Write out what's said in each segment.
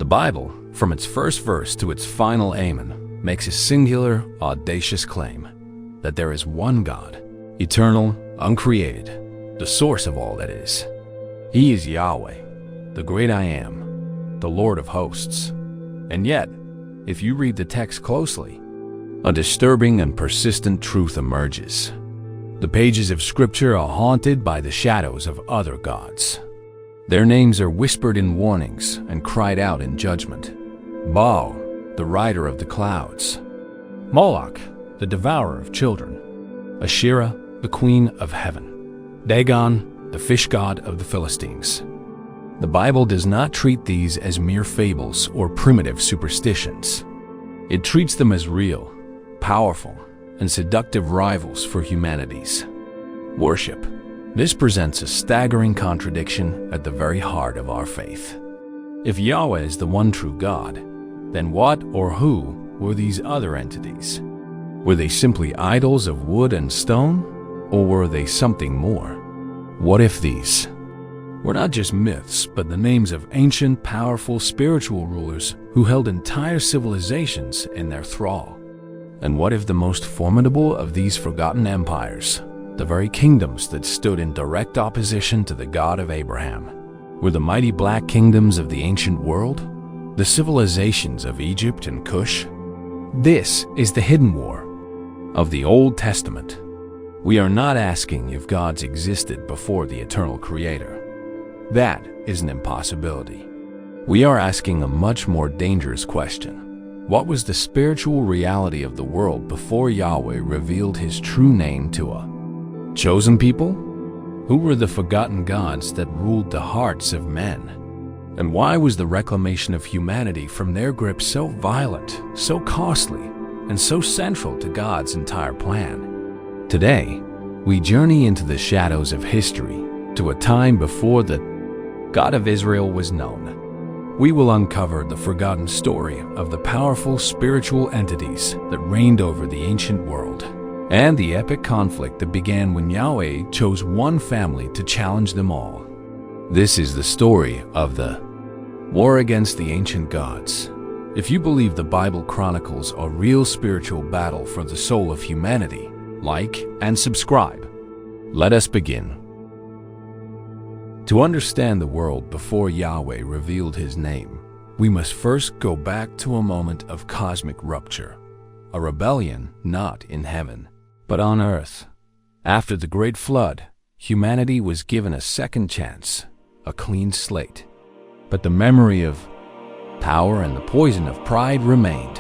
Bible, from its first verse to its final amen, makes a singular, audacious claim that there is one God, eternal, uncreated, the source of all that is. He is Yahweh, the great I Am, the Lord of hosts. And yet, if you read the text closely, a disturbing and persistent truth emerges. The pages of Scripture are haunted by the shadows of other gods. Their names are whispered in warnings and cried out in judgment. Baal, the rider of the clouds. Moloch, the devourer of children. Asherah, the queen of heaven. Dagon, the fish god of the Philistines. The Bible does not treat these as mere fables or primitive superstitions. It treats them as real, powerful, and seductive rivals for humanity's worship. This presents a staggering contradiction at the very heart of our faith. If Yahweh is the one true God, then what or who were these other entities? Were they simply idols of wood and stone, or were they something more? What if these were not just myths, but the names of ancient, powerful spiritual rulers who held entire civilizations in their thrall? And what if the most formidable of these forgotten empires, the very kingdoms that stood in direct opposition to the God of Abraham, were the mighty black kingdoms of the ancient world, the civilizations of Egypt and Cush? This is the hidden war of the Old Testament. We are not asking if gods existed before the eternal Creator. That is an impossibility. We are asking a much more dangerous question. What was the spiritual reality of the world before Yahweh revealed His true name to a chosen people? Who were the forgotten gods that ruled the hearts of men? And why was the reclamation of humanity from their grip so violent, so costly, and so central to God's entire plan? Today, we journey into the shadows of history to a time before the God of Israel was known. We will uncover the forgotten story of the powerful spiritual entities that reigned over the ancient world, and the epic conflict that began when Yahweh chose one family to challenge them all. This is the story of the war against the ancient gods. If you believe the Bible chronicles a real spiritual battle for the soul of humanity, like and subscribe. Let us begin. To understand the world before Yahweh revealed His name, we must first go back to a moment of cosmic rupture, a rebellion not in heaven, but on earth. After the great flood, humanity was given a second chance, a clean slate. But the memory of power and the poison of pride remained.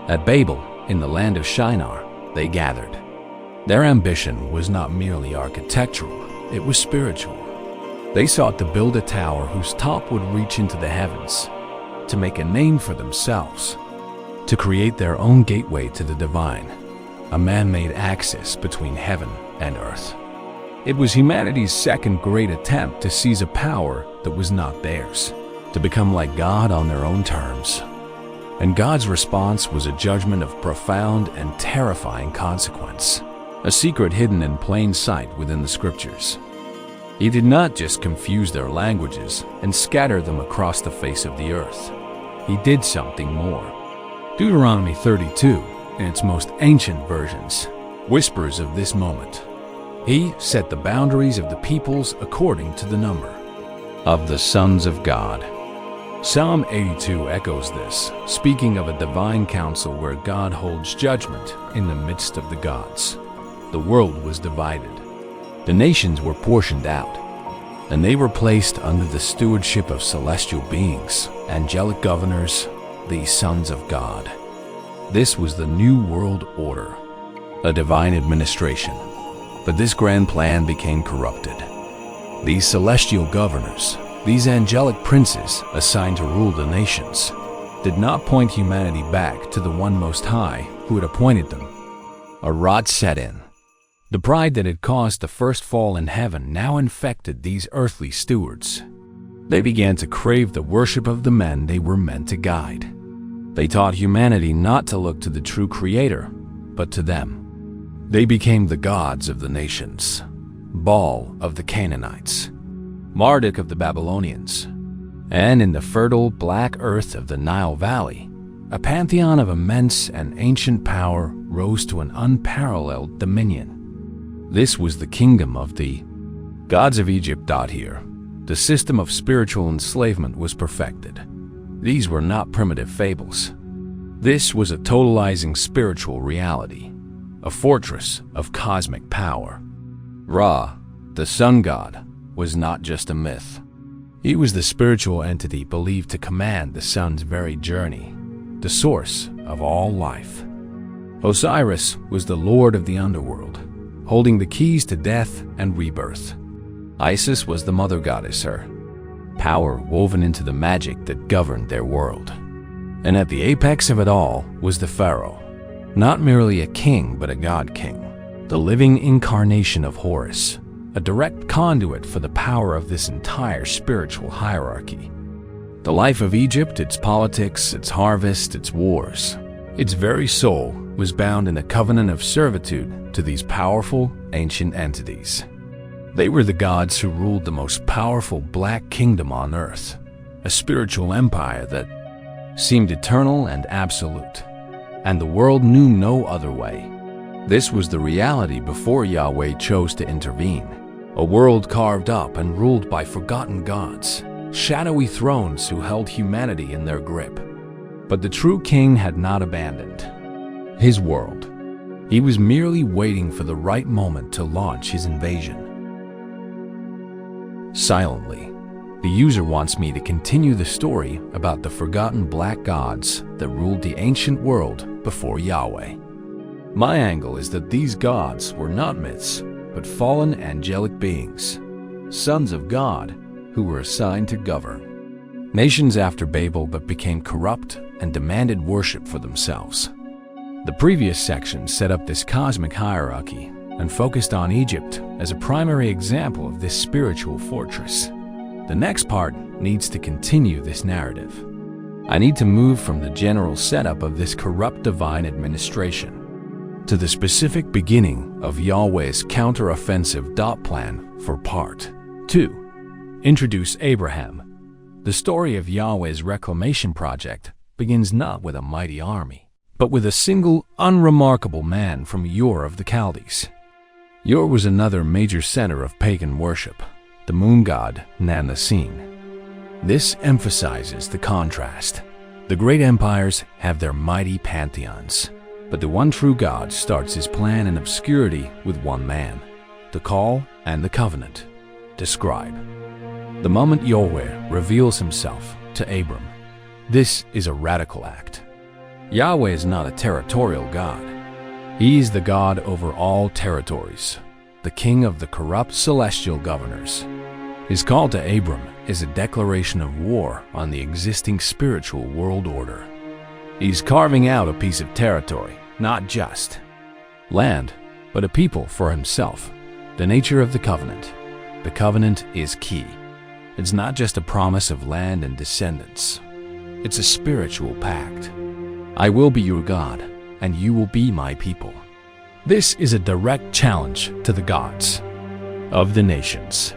At Babel, in the land of Shinar, they gathered. Their ambition was not merely architectural, it was spiritual. They sought to build a tower whose top would reach into the heavens, to make a name for themselves, to create their own gateway to the divine, a man-made axis between heaven and earth. It was humanity's second great attempt to seize a power that was not theirs, to become like God on their own terms. And God's response was a judgment of profound and terrifying consequence, a secret hidden in plain sight within the Scriptures. He did not just confuse their languages and scatter them across the face of the earth. He did something more. Deuteronomy 32, in its most ancient versions, whispers of this moment. He set the boundaries of the peoples according to the number of the sons of God. Psalm 82 echoes this, speaking of a divine council where God holds judgment in the midst of the gods. The world was divided. The nations were portioned out, and they were placed under the stewardship of celestial beings, angelic governors, the sons of God. This was the New World Order, a divine administration. But this grand plan became corrupted. These celestial governors, these angelic princes assigned to rule the nations, did not point humanity back to the One Most High who had appointed them. A rot set in. The pride that had caused the first fall in heaven now infected these earthly stewards. They began to crave the worship of the men they were meant to guide. They taught humanity not to look to the true Creator, but to them. They became the gods of the nations, Baal of the Canaanites, Marduk of the Babylonians, And in the fertile black earth of the Nile Valley, a pantheon of immense and ancient power rose to an unparalleled dominion. This was the kingdom of the gods of Egypt. Here, the system of spiritual enslavement was perfected. These were not primitive fables. This was a totalizing spiritual reality, a fortress of cosmic power. Ra, the sun god, was not just a myth. He was the spiritual entity believed to command the sun's very journey, the source of all life. Osiris was the lord of the underworld, holding the keys to death and rebirth. Isis was the mother goddess, her power woven into the magic that governed their world. And at the apex of it all was the pharaoh, not merely a king but a god-king, the living incarnation of Horus, a direct conduit for the power of this entire spiritual hierarchy. The life of Egypt, its politics, its harvest, its wars, its very soul was bound in a covenant of servitude to these powerful, ancient entities. They were the gods who ruled the most powerful black kingdom on earth, a spiritual empire that seemed eternal and absolute, and the world knew no other way. This was the reality before Yahweh chose to intervene, a world carved up and ruled by forgotten gods, shadowy thrones who held humanity in their grip. But the true king had not abandoned his world. He was merely waiting for the right moment to launch his invasion. Silently, the user wants me to continue the story about the forgotten black gods that ruled the ancient world before Yahweh. My angle is that these gods were not myths, but fallen angelic beings, sons of God who were assigned to govern nations after Babel but became corrupt and demanded worship for themselves. The previous section set up this cosmic hierarchy and focused on Egypt as a primary example of this spiritual fortress. The next part needs to continue this narrative. I need to move from the general setup of this corrupt divine administration to the specific beginning of Yahweh's counter-offensive plan for Part 2. Introduce Abraham. The story of Yahweh's reclamation project begins not with a mighty army, but with a single unremarkable man from Ur of the Chaldees. Ur was another major center of pagan worship, the moon god Nansene. This emphasizes the contrast. The great empires have their mighty pantheons, but the one true God starts his plan in obscurity with one man, the call and the covenant. Describe. The moment Yahweh reveals himself to Abram, this is a radical act. Yahweh is not a territorial God. He is the God over all territories, the king of the corrupt celestial governors. His call to Abram is a declaration of war on the existing spiritual world order. He's carving out a piece of territory, not just land, but a people for himself. The nature of the covenant. The covenant is key. It's not just a promise of land and descendants. It's a spiritual pact. I will be your God, and you will be my people. This is a direct challenge to the gods of the nations.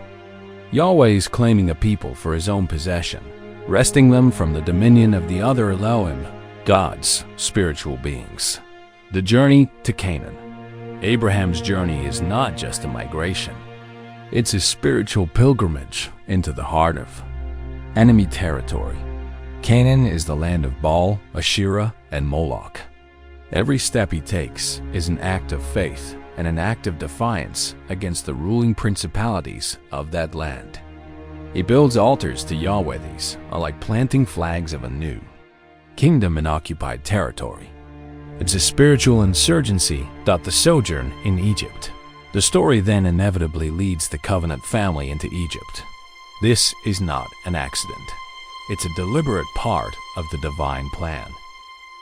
Yahweh is claiming a people for his own possession, wresting them from the dominion of the other Elohim, gods, spiritual beings. The journey to Canaan. Abraham's journey is not just a migration. It's a spiritual pilgrimage into the heart of enemy territory. Canaan is the land of Baal, Asherah, and Moloch. Every step he takes is an act of faith and an act of defiance against the ruling principalities of that land. He builds altars to Yahweh. These are like planting flags of a new kingdom in occupied territory. It's a spiritual insurgency. The sojourn in Egypt. The story then inevitably leads the covenant family into Egypt. This is not an accident. It's a deliberate part of the divine plan.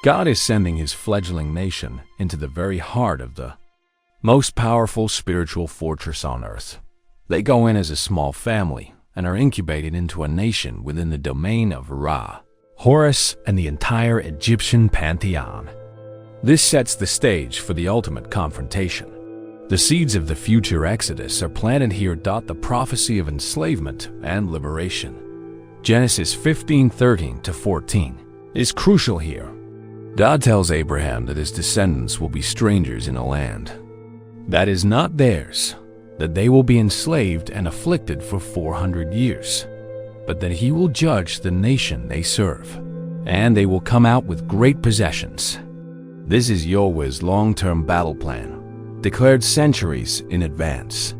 God is sending his fledgling nation into the very heart of the most powerful spiritual fortress on earth. They go in as a small family and are incubated into a nation within the domain of Ra, Horus, and the entire Egyptian pantheon. This sets the stage for the ultimate confrontation. The seeds of the future exodus are planted here. The prophecy of enslavement and liberation. Genesis 15:13-14, is crucial here. God tells Abraham that his descendants will be strangers in a land that is not theirs, that they will be enslaved and afflicted for 400 years, but that he will judge the nation they serve, and they will come out with great possessions. This is Yahweh's long-term battle plan, declared centuries in advance.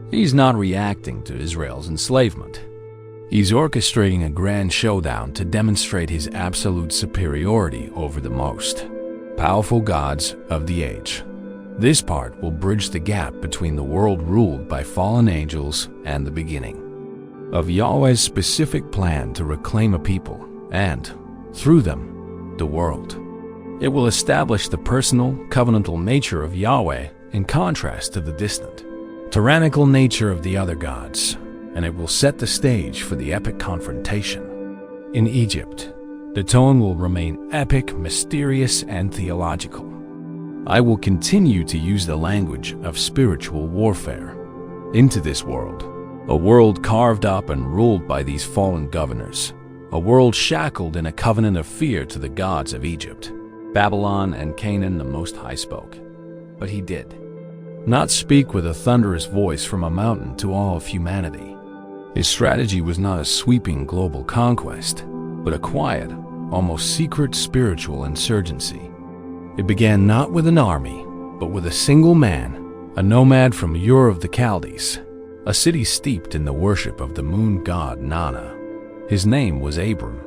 He's not reacting to Israel's enslavement. He's orchestrating a grand showdown to demonstrate his absolute superiority over the most powerful gods of the age. This part will bridge the gap between the world ruled by fallen angels and the beginning of Yahweh's specific plan to reclaim a people and, through them, the world. It will establish the personal, covenantal nature of Yahweh in contrast to the distant, tyrannical nature of the other gods, and it will set the stage for the epic confrontation. In Egypt, the tone will remain epic, mysterious, and theological. I will continue to use the language of spiritual warfare into this world, a world carved up and ruled by these fallen governors, a world shackled in a covenant of fear to the gods of Egypt. Babylon and Canaan the Most High spoke, but he did not speak with a thunderous voice from a mountain to all of humanity. His strategy was not a sweeping global conquest, but a quiet, almost secret spiritual insurgency. It began not with an army, but with a single man, a nomad from Ur of the Chaldees, a city steeped in the worship of the moon god Nana. His name was Abram.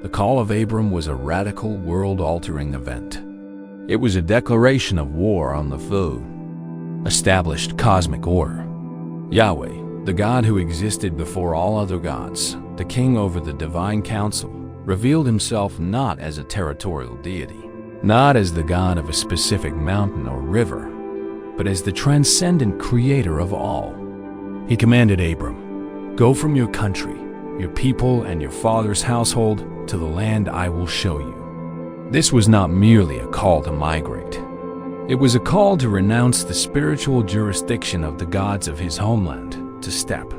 The call of Abram was a radical, world-altering event. It was a declaration of war on the foe, established cosmic order. Yahweh, the God who existed before all other gods, the king over the divine council, revealed himself not as a territorial deity, not as the God of a specific mountain or river, but as the transcendent creator of all. He commanded Abram, "Go from your country, your people, and your father's household to the land I will show you." This was not merely a call to migrate. It was a call to renounce the spiritual jurisdiction of the gods of his homeland, to step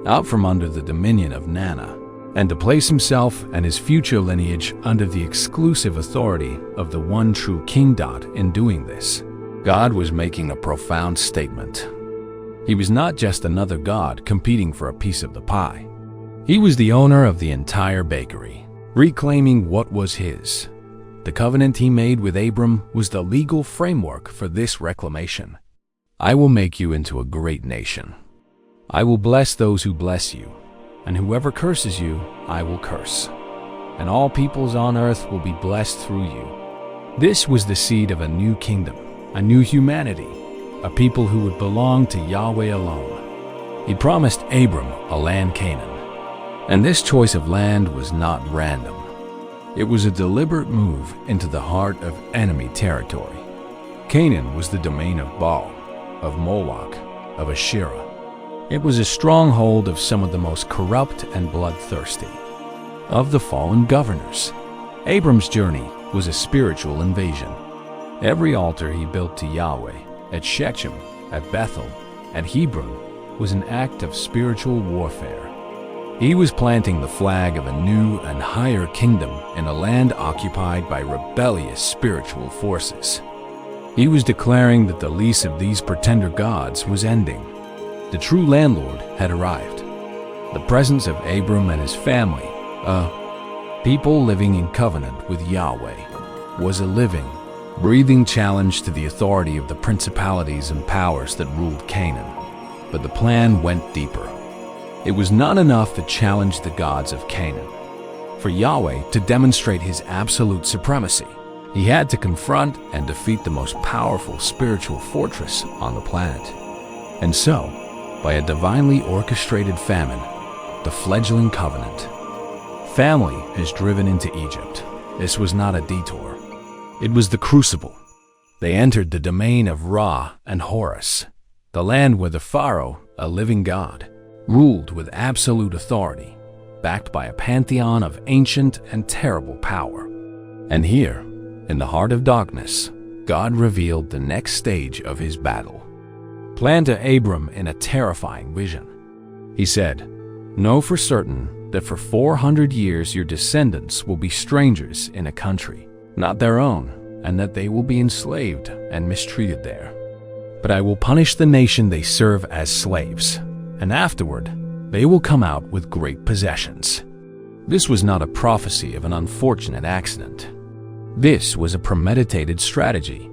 out from under the dominion of Nana, and to place himself and his future lineage under the exclusive authority of the one true king. In doing this, God was making a profound statement. He was not just another god competing for a piece of the pie. He was the owner of the entire bakery, reclaiming what was his. The covenant he made with Abram was the legal framework for this reclamation. "I will make you into a great nation. I will bless those who bless you, and whoever curses you, I will curse. And all peoples on earth will be blessed through you." This was the seed of a new kingdom, a new humanity, a people who would belong to Yahweh alone. He promised Abram a land Canaan, and this choice of land was not random. It was a deliberate move into the heart of enemy territory. Canaan was the domain of Baal, of Moloch, of Asherah. It was a stronghold of some of the most corrupt and bloodthirsty of the fallen governors. Abram's journey was a spiritual invasion. Every altar he built to Yahweh, at Shechem, at Bethel, at Hebron, was an act of spiritual warfare. He was planting the flag of a new and higher kingdom in a land occupied by rebellious spiritual forces. He was declaring that the lease of these pretender gods was ending. The true landlord had arrived. The presence of Abram and his family, people living in covenant with Yahweh, was a living, breathing challenge to the authority of the principalities and powers that ruled Canaan. But the plan went deeper. It was not enough to challenge the gods of Canaan. For Yahweh to demonstrate his absolute supremacy, he had to confront and defeat the most powerful spiritual fortress on the planet. And so, by a divinely orchestrated famine, the fledgling covenant, family is driven into Egypt. This was not a detour. It was the crucible. They entered the domain of Ra and Horus, the land where the Pharaoh, a living god, ruled with absolute authority, backed by a pantheon of ancient and terrible power. And here, in the heart of darkness, God revealed the next stage of his battle, planned to Abram in a terrifying vision. He said, "Know for certain that for 400 years your descendants will be strangers in a country, not their own, and that they will be enslaved and mistreated there. But I will punish the nation they serve as slaves, and afterward they will come out with great possessions. This was not a prophecy of an unfortunate accident. This was a premeditated strategy.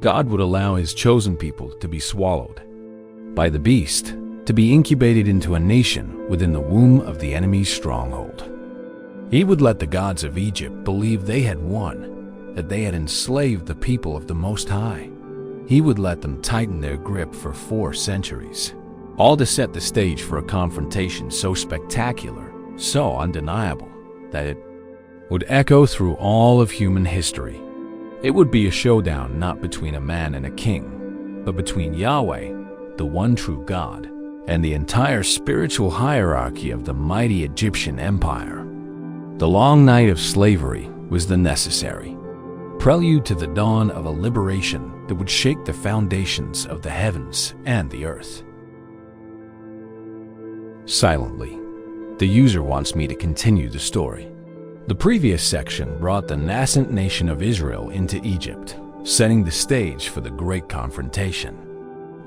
God would allow his chosen people to be swallowed by the beast, to be incubated into a nation within the womb of the enemy's stronghold. He would let the gods of Egypt believe they had won, that they had enslaved the people of the Most High. He would let them tighten their grip for 4 centuries, all to set the stage for a confrontation so spectacular, so undeniable, that it would echo through all of human history. It would be a showdown not between a man and a king, but between Yahweh, the one true God, and the entire spiritual hierarchy of the mighty Egyptian empire. The long night of slavery was the necessary prelude to the dawn of a liberation that would shake the foundations of the heavens and the earth. Silently, the user wants me to continue the story. The previous section brought the nascent nation of Israel into Egypt, setting the stage for the great confrontation.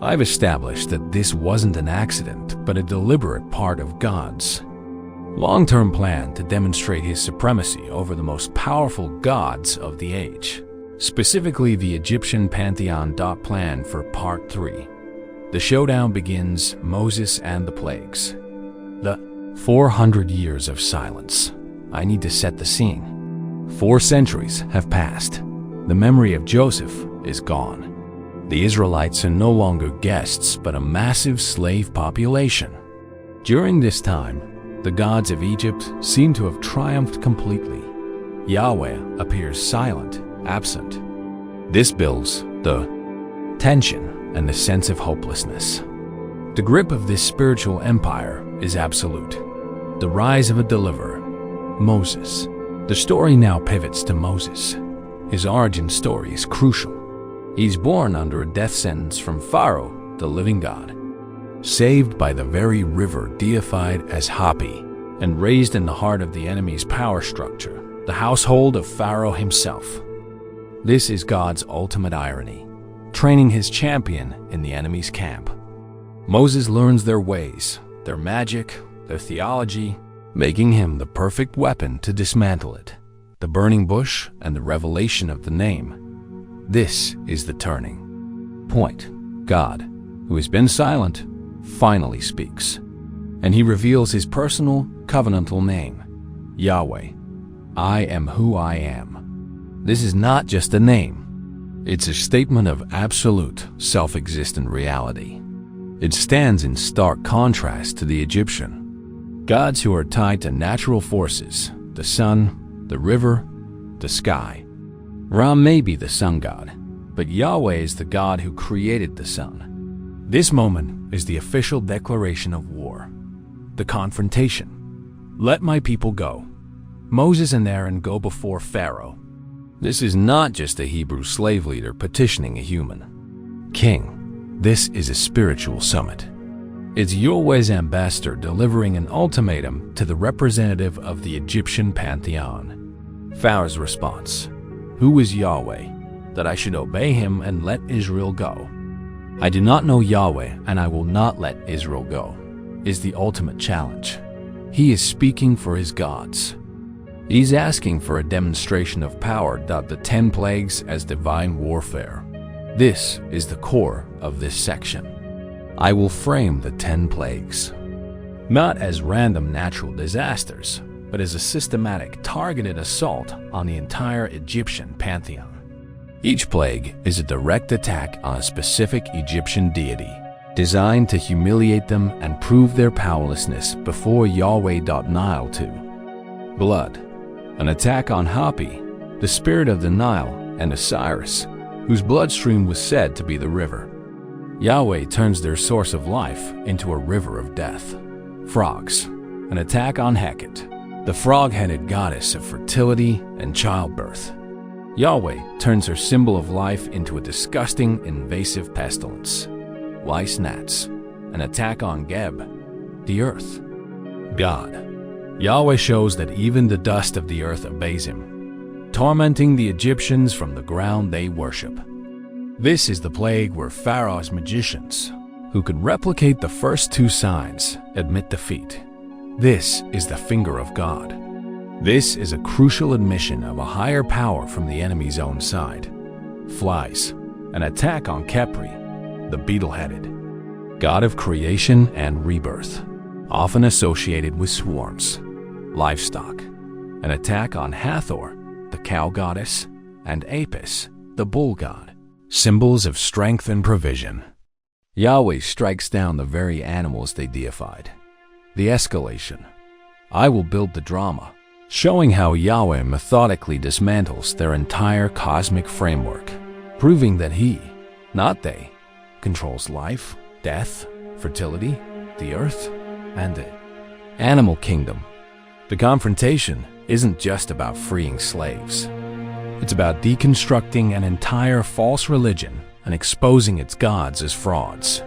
I've established that this wasn't an accident, but a deliberate part of God's long-term plan to demonstrate his supremacy over the most powerful gods of the age, specifically the Egyptian pantheon. Plan for Part 3. The showdown begins. Moses and the plagues. The 400 years of silence. I need to set the scene. 4 centuries have passed. The memory of Joseph is gone. The Israelites are no longer guests, but a massive slave population. During this time, the gods of Egypt seem to have triumphed completely. Yahweh appears silent, absent. This builds the tension and the sense of hopelessness. The grip of this spiritual empire is absolute. The rise of a deliverer, Moses. The story now pivots to Moses. His origin story is crucial. He's born under a death sentence from Pharaoh, the living God, saved by the very river deified as Hapi, and raised in the heart of the enemy's power structure, the household of Pharaoh himself. This is God's ultimate irony, training his champion in the enemy's camp. Moses learns their ways, their magic, their theology, making him the perfect weapon to dismantle it. The burning bush and the revelation of the name. This is the turning point. God, who has been silent, finally speaks, and he reveals his personal, covenantal name, Yahweh. I am who I am. This is not just a name. It's a statement of absolute, self-existent reality. It stands in stark contrast to the Egyptian gods who are tied to natural forces, the sun, the river, the sky. Ra may be the sun god, but Yahweh is the God who created the sun. This moment is the official declaration of war, the confrontation. Let my people go. Moses and Aaron go before Pharaoh. This is not just a Hebrew slave leader petitioning a human king. This is a spiritual summit. It's Yahweh's ambassador delivering an ultimatum to the representative of the Egyptian pantheon. Pharaoh's response: Who is Yahweh, that I should obey him and let Israel go? I do not know Yahweh, and I will not let Israel go, is the ultimate challenge. He is speaking for his gods. He's asking for a demonstration of power. The 10 plagues as divine warfare. This is the core of this section. I will frame the 10 plagues, not as random natural disasters, but as a systematic, targeted assault on the entire Egyptian pantheon. Each plague is a direct attack on a specific Egyptian deity, designed to humiliate them and prove their powerlessness before Yahweh. Nile 2. Blood. An attack on Hapi, the spirit of the Nile, and Osiris, whose bloodstream was said to be the river. Yahweh turns their source of life into a river of death. Frogs. An attack on Hecate, the frog-headed goddess of fertility and childbirth. Yahweh turns her symbol of life into a disgusting, invasive pestilence. Lice gnats. An attack on Geb, the earth. God. Yahweh shows that even the dust of the earth obeys him, tormenting the Egyptians from the ground they worship. This is the plague where Pharaoh's magicians, who could replicate the first two signs, admit defeat. This is the finger of God. This is a crucial admission of a higher power from the enemy's own side. Flies, an attack on Khepri, the beetle-headed, god of creation and rebirth, often associated with swarms. Livestock, an attack on Hathor, the cow goddess, and Apis, the bull god, symbols of strength and provision. Yahweh strikes down the very animals they deified. The escalation. I will build the drama, showing how Yahweh methodically dismantles their entire cosmic framework, proving that he, not they, controls life, death, fertility, the earth, and the animal kingdom. The confrontation isn't just about freeing slaves. It's about deconstructing an entire false religion and exposing its gods as frauds.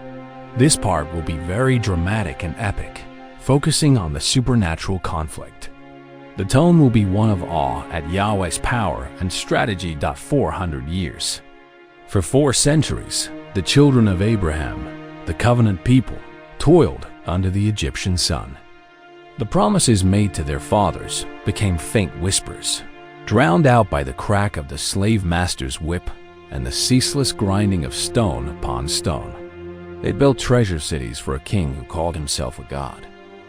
This part will be very dramatic and epic, focusing on the supernatural conflict. The tone will be one of awe at Yahweh's power and strategy. 400 years. For 4 centuries, the children of Abraham, the covenant people, toiled under the Egyptian sun. The promises made to their fathers became faint whispers, drowned out by the crack of the slave master's whip and the ceaseless grinding of stone upon stone. They built treasure cities for a king who called himself a god,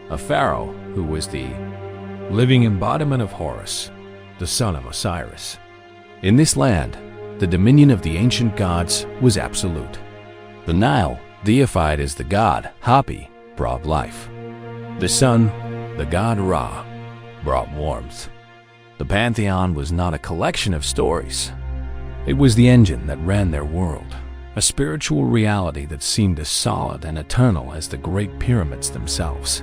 a pharaoh who was the living embodiment of Horus, the son of Osiris. In this land, the dominion of the ancient gods was absolute. The Nile, deified as the god Hapi, brought life. The sun, the god Ra, brought warmth. The pantheon was not a collection of stories. It was the engine that ran their world, a spiritual reality that seemed as solid and eternal as the great pyramids themselves.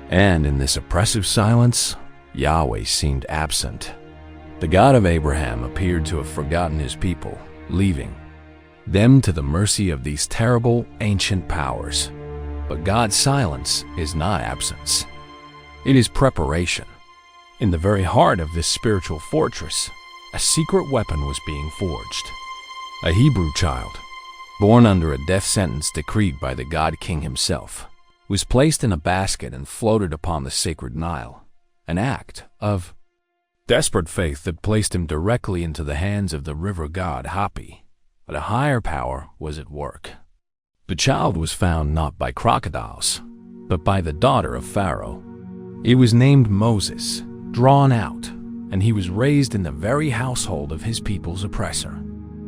And in this oppressive silence, Yahweh seemed absent. The God of Abraham appeared to have forgotten his people, leaving them to the mercy of these terrible ancient powers. But God's silence is not absence. It is preparation. In the very heart of this spiritual fortress, a secret weapon was being forged. A Hebrew child, born under a death sentence decreed by the God King himself, was placed in a basket and floated upon the sacred Nile, an act of desperate faith that placed him directly into the hands of the river god Hapi. But a higher power was at work. The child was found not by crocodiles, but by the daughter of Pharaoh. He was named Moses, drawn out, and he was raised in the very household of his people's oppressor.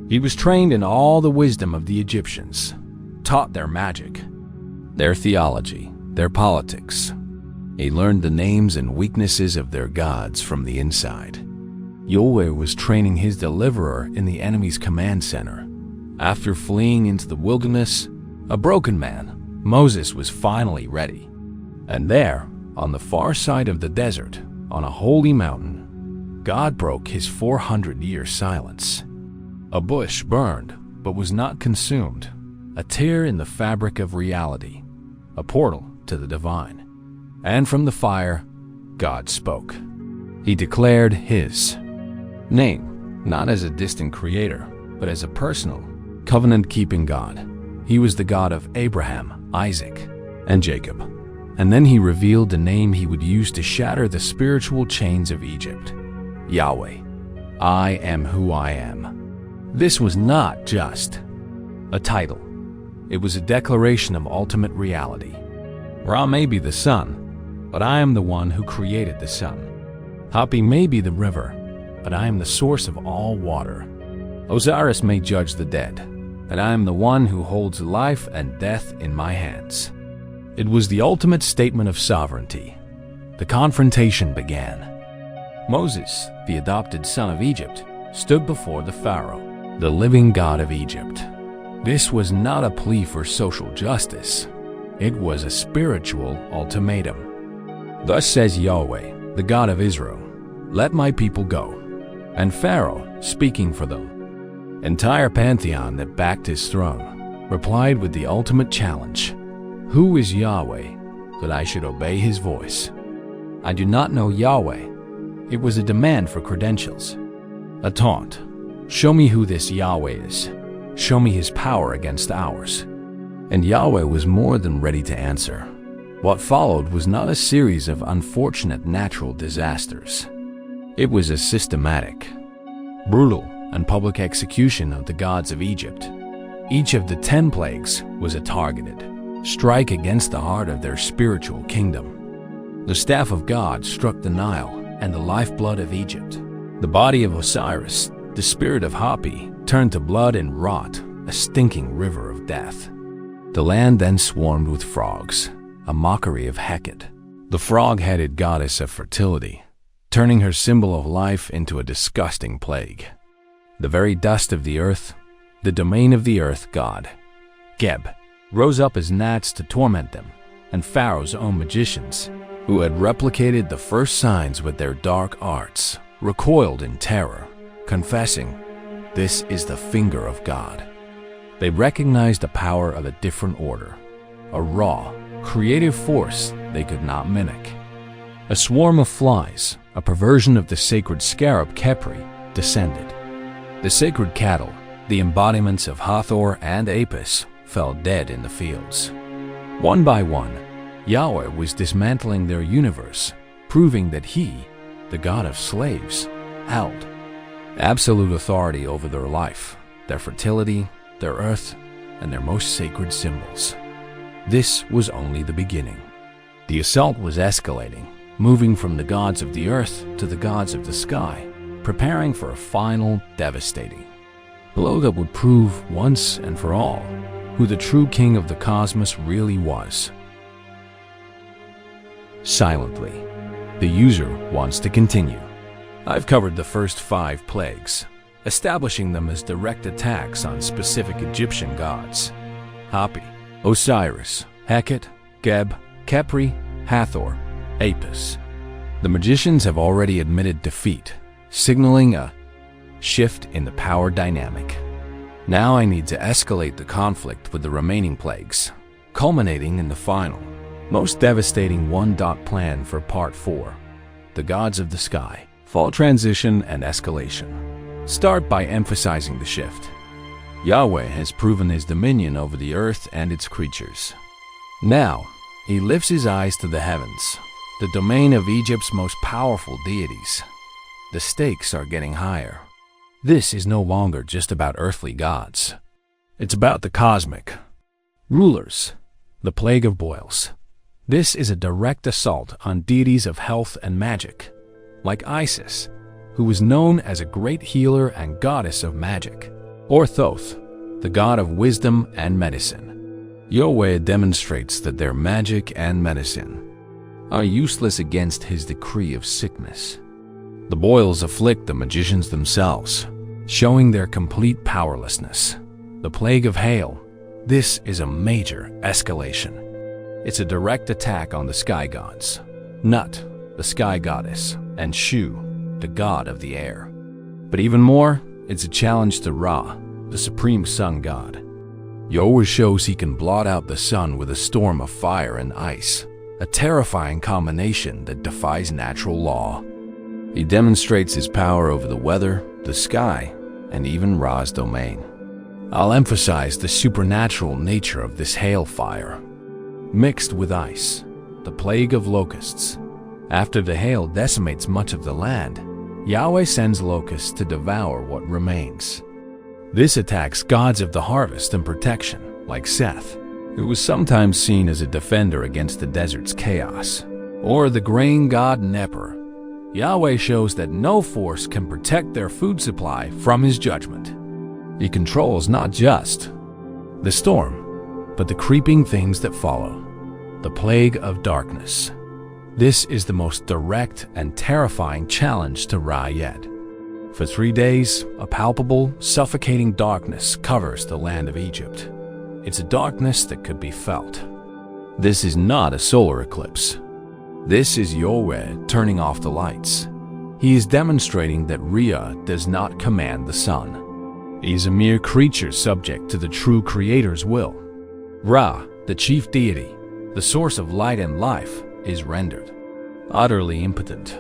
He was trained in all the wisdom of the Egyptians, taught their magic, their theology, their politics. He learned the names and weaknesses of their gods from the inside. Yahweh was training his deliverer in the enemy's command center. After fleeing into the wilderness, a broken man, Moses was finally ready. And there, on the far side of the desert, on a holy mountain, God broke his 400-year silence. A bush burned, but was not consumed, a tear in the fabric of reality, a portal to the divine. And from the fire, God spoke. He declared his name, not as a distant creator, but as a personal, covenant-keeping God. He was the God of Abraham, Isaac, and Jacob. And then he revealed the name he would use to shatter the spiritual chains of Egypt. Yahweh, I am who I am. This was not just a title. It was a declaration of ultimate reality. Ra may be the sun, but I am the one who created the sun. Hapi may be the river, but I am the source of all water. Osiris may judge the dead, but I am the one who holds life and death in my hands. It was the ultimate statement of sovereignty. The confrontation began. Moses, the adopted son of Egypt, stood before the Pharaoh, the living God of Egypt. This was not a plea for social justice. It was a spiritual ultimatum. Thus says Yahweh, the God of Israel, let my people go. And Pharaoh, speaking for the entire pantheon that backed his throne, replied with the ultimate challenge. Who is Yahweh that I should obey his voice? I do not know Yahweh. It was a demand for credentials. A taunt. Show me who this Yahweh is. Show me his power against ours. And Yahweh was more than ready to answer. What followed was not a series of unfortunate natural disasters. It was a systematic, brutal, and public execution of the gods of Egypt. Each of the 10 plagues was a targeted strike against the heart of their spiritual kingdom. The staff of God struck the Nile and the lifeblood of Egypt. The body of Osiris, the spirit of Hapi, turned to blood and rot, a stinking river of death. The land then swarmed with frogs, a mockery of Hecate, the frog-headed goddess of fertility, turning her symbol of life into a disgusting plague. The very dust of the earth, the domain of the earth god, Geb, rose up as gnats to torment them, and Pharaoh's own magicians, who had replicated the first signs with their dark arts, recoiled in terror, confessing, "This is the finger of God." They recognized the power of a different order, a raw, creative force they could not mimic. A swarm of flies, a perversion of the sacred scarab Khepri, descended. The sacred cattle, the embodiments of Hathor and Apis, fell dead in the fields. One by one, Yahweh was dismantling their universe, proving that he, the God of slaves, held absolute authority over their life, their fertility, their earth, and their most sacred symbols. This was only the beginning. The assault was escalating, moving from the gods of the earth to the gods of the sky, preparing for a final, devastating blow that would prove once and for all who the true king of the cosmos really was. Silently, the user wants to continue. I've covered the first 5 plagues, establishing them as direct attacks on specific Egyptian gods: Hapi, Osiris, Hecate, Geb, Khepri, Hathor, Apis. The magicians have already admitted defeat, signaling a shift in the power dynamic. Now I need to escalate the conflict with the remaining plagues, culminating in the final, most devastating one-dot plan for Part 4, the gods of the sky, fall transition and escalation. Start by emphasizing the shift. Yahweh has proven his dominion over the earth and its creatures. Now, he lifts his eyes to the heavens, the domain of Egypt's most powerful deities. The stakes are getting higher. This is no longer just about earthly gods. It's about the cosmic rulers, the plague of boils. This is a direct assault on deities of health and magic, like Isis, who was known as a great healer and goddess of magic, or Thoth, the god of wisdom and medicine. Yahweh demonstrates that their magic and medicine are useless against his decree of sickness. The boils afflict the magicians themselves, showing their complete powerlessness. The plague of hail. This is a major escalation. It's a direct attack on the sky gods, Nut, the sky goddess, and Shu, the god of the air. But even more, it's a challenge to Ra, the supreme sun god. Yahweh shows he can blot out the sun with a storm of fire and ice, a terrifying combination that defies natural law. He demonstrates his power over the weather, the sky, and even Ra's domain. I'll emphasize the supernatural nature of this hailfire. Mixed with ice, the plague of locusts. After the hail decimates much of the land, Yahweh sends locusts to devour what remains. This attacks gods of the harvest and protection, like Seth, who was sometimes seen as a defender against the desert's chaos, or the grain god Neper. Yahweh shows that no force can protect their food supply from his judgment. He controls not just the storm, but the creeping things that follow. The plague of darkness. This is the most direct and terrifying challenge to Ra yet. For 3 days, a palpable, suffocating darkness covers the land of Egypt. It's a darkness that could be felt. This is not a solar eclipse. This is Yahweh turning off the lights. He is demonstrating that Ra does not command the sun. He is a mere creature subject to the true Creator's will. Ra, the chief deity, the source of light and life, is rendered utterly impotent.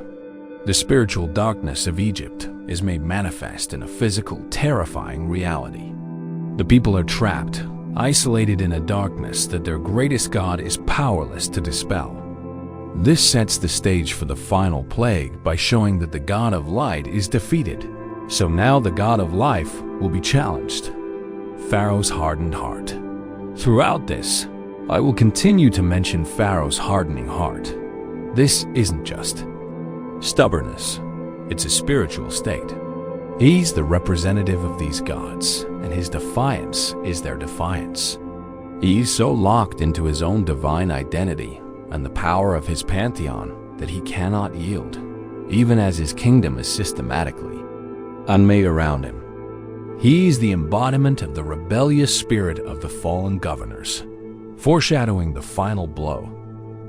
The spiritual darkness of Egypt is made manifest in a physical, terrifying reality. The people are trapped, isolated in a darkness that their greatest god is powerless to dispel. This sets the stage for the final plague by showing that the god of light is defeated. So now the god of life will be challenged. Pharaoh's hardened heart. Throughout this, I will continue to mention Pharaoh's hardening heart. This isn't just stubbornness, it's a spiritual state. He's the representative of these gods, and his defiance is their defiance. He's so locked into his own divine identity and the power of his pantheon that he cannot yield, even as his kingdom is systematically unmade around him. He's the embodiment of the rebellious spirit of the fallen governors, foreshadowing the final blow.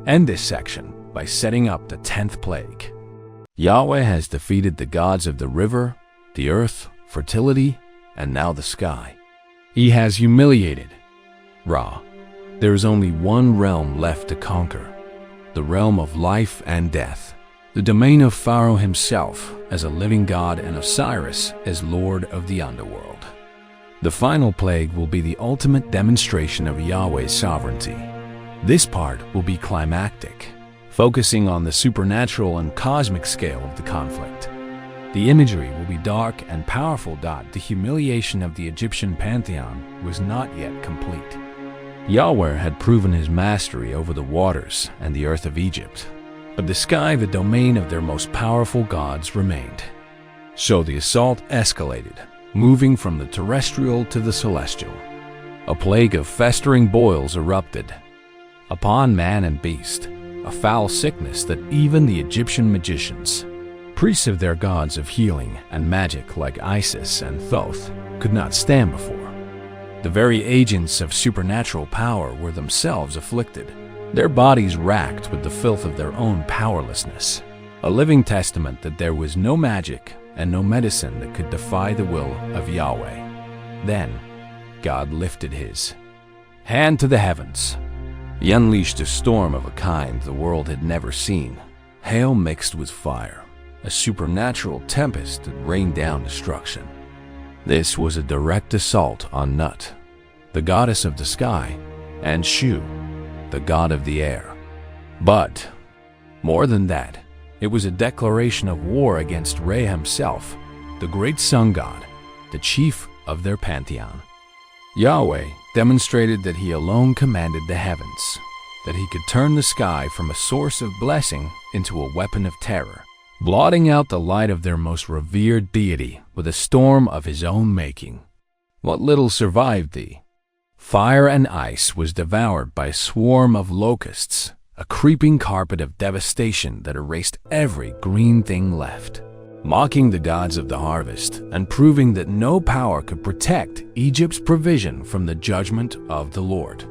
End this section by setting up the 10th plague. Yahweh has defeated the gods of the river, the earth, fertility, and now the sky. He has humiliated Ra. There is only one realm left to conquer, the realm of life and death, the domain of Pharaoh himself as a living god and Osiris as lord of the underworld. The final plague will be the ultimate demonstration of Yahweh's sovereignty. This part will be climactic, focusing on the supernatural and cosmic scale of the conflict. The imagery will be dark and powerful. The humiliation of the Egyptian pantheon was not yet complete. Yahweh had proven his mastery over the waters and the earth of Egypt, but the sky, the domain of their most powerful gods, remained. So the assault escalated, moving from the terrestrial to the celestial. A plague of festering boils erupted upon man and beast, a foul sickness that even the Egyptian magicians, priests of their gods of healing and magic like Isis and Thoth, could not stand before. The very agents of supernatural power were themselves afflicted, their bodies racked with the filth of their own powerlessness, a living testament that there was no magic and no medicine that could defy the will of Yahweh. Then God lifted his hand to the heavens. He unleashed a storm of a kind the world had never seen, hail mixed with fire, a supernatural tempest that rained down destruction. This was a direct assault on Nut, the goddess of the sky, and Shu, the god of the air. But more than that, it was a declaration of war against Re himself, the great sun god, the chief of their pantheon. Yahweh demonstrated that he alone commanded the heavens, that he could turn the sky from a source of blessing into a weapon of terror, blotting out the light of their most revered deity with a storm of his own making. What little survived thee? Fire and ice was devoured by a swarm of locusts, a creeping carpet of devastation that erased every green thing left, mocking the gods of the harvest and proving that no power could protect Egypt's provision from the judgment of the Lord.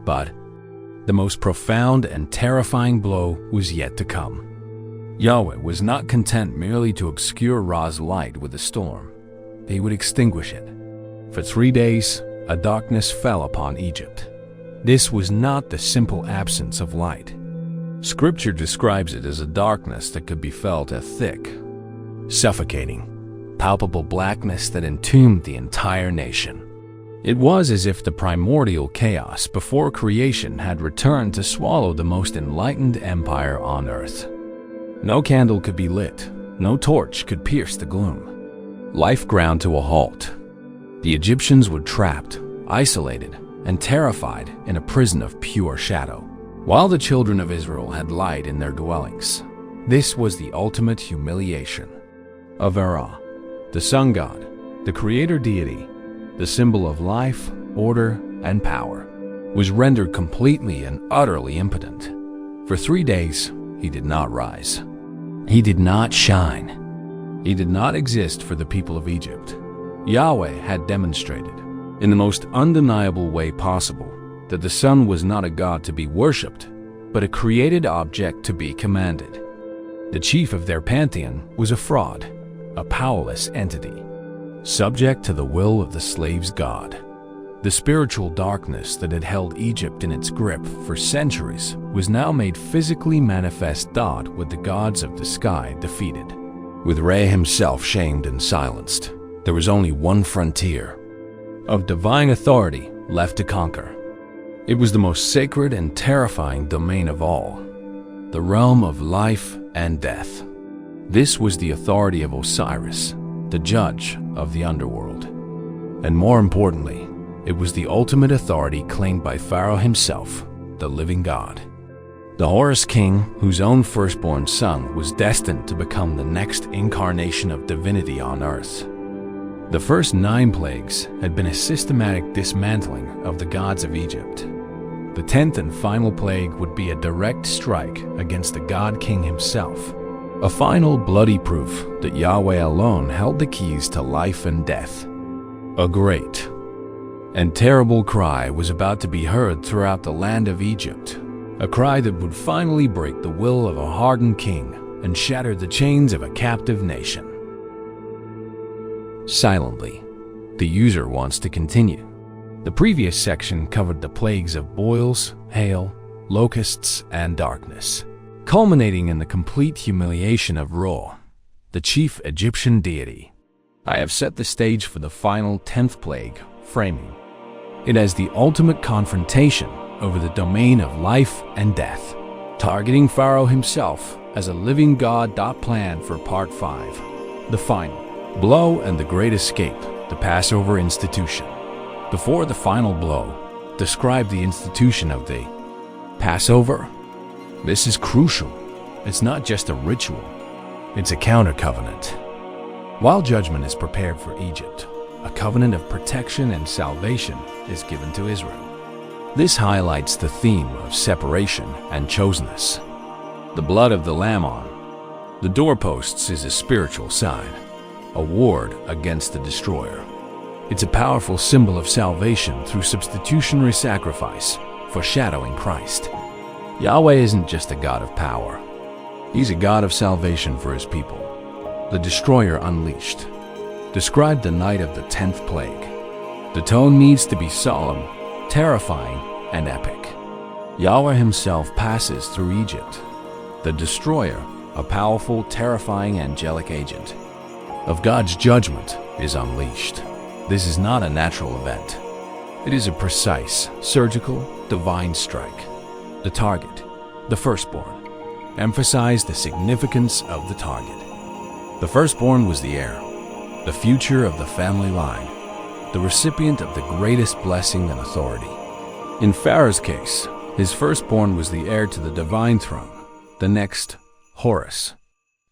But the most profound and terrifying blow was yet to come. Yahweh was not content merely to obscure Ra's light with a storm. He would extinguish it. For 3 days, a darkness fell upon Egypt. This was not the simple absence of light. Scripture describes it as a darkness that could be felt as thick, suffocating, palpable blackness that entombed the entire nation. It was as if the primordial chaos before creation had returned to swallow the most enlightened empire on earth. No candle could be lit, no torch could pierce the gloom. Life ground to a halt. The Egyptians were trapped, isolated, and terrified in a prison of pure shadow, while the children of Israel had light in their dwellings. This was the ultimate humiliation. Of Ra, the sun god, the creator deity, the symbol of life, order, and power, was rendered completely and utterly impotent. For 3 days, he did not rise. He did not shine. He did not exist for the people of Egypt. Yahweh had demonstrated, in the most undeniable way possible, that the sun was not a god to be worshipped, but a created object to be commanded. The chief of their pantheon was a fraud, a powerless entity, subject to the will of the slave's god. The spiritual darkness that had held Egypt in its grip for centuries was now made physically manifest with the gods of the sky defeated. With Re himself shamed and silenced, there was only one frontier of divine authority left to conquer. It was the most sacred and terrifying domain of all, the realm of life and death. This was the authority of Osiris, the judge of the underworld. And more importantly, it was the ultimate authority claimed by Pharaoh himself, the living God. The Horus king, whose own firstborn son was destined to become the next incarnation of divinity on earth. The first 9 plagues had been a systematic dismantling of the gods of Egypt. The 10th and final plague would be a direct strike against the god king himself, a final bloody proof that Yahweh alone held the keys to life and death. A great and terrible cry was about to be heard throughout the land of Egypt, a cry that would finally break the will of a hardened king and shatter the chains of a captive nation. Silently, the user wants to continue. The previous section covered the plagues of boils, hail, locusts, and darkness, culminating in the complete humiliation of Ra, the chief Egyptian deity. I have set the stage for the final 10th plague, framing it as the ultimate confrontation over the domain of life and death, targeting Pharaoh himself as a living god. Plan for Part 5, the final blow and the great escape, the Passover institution. Before the final blow, describe the institution of the Passover. This is crucial. It's not just a ritual, it's a counter-covenant. While judgment is prepared for Egypt, a covenant of protection and salvation is given to Israel. This highlights the theme of separation and chosenness. The blood of the Lamb on the doorposts is a spiritual sign, a ward against the destroyer. It's a powerful symbol of salvation through substitutionary sacrifice, foreshadowing Christ. Yahweh isn't just a God of power. He's a God of salvation for his people. The destroyer unleashed. Describe the night of the 10th plague. The tone needs to be solemn, terrifying, and epic. Yahweh himself passes through Egypt. The destroyer, a powerful, terrifying angelic agent of God's judgment, is unleashed. This is not a natural event. It is a precise, surgical, divine strike. The target, the firstborn. Emphasize the significance of the target. The firstborn was the heir, the future of the family line, the recipient of the greatest blessing and authority. In Pharaoh's case, his firstborn was the heir to the divine throne, the next Horus.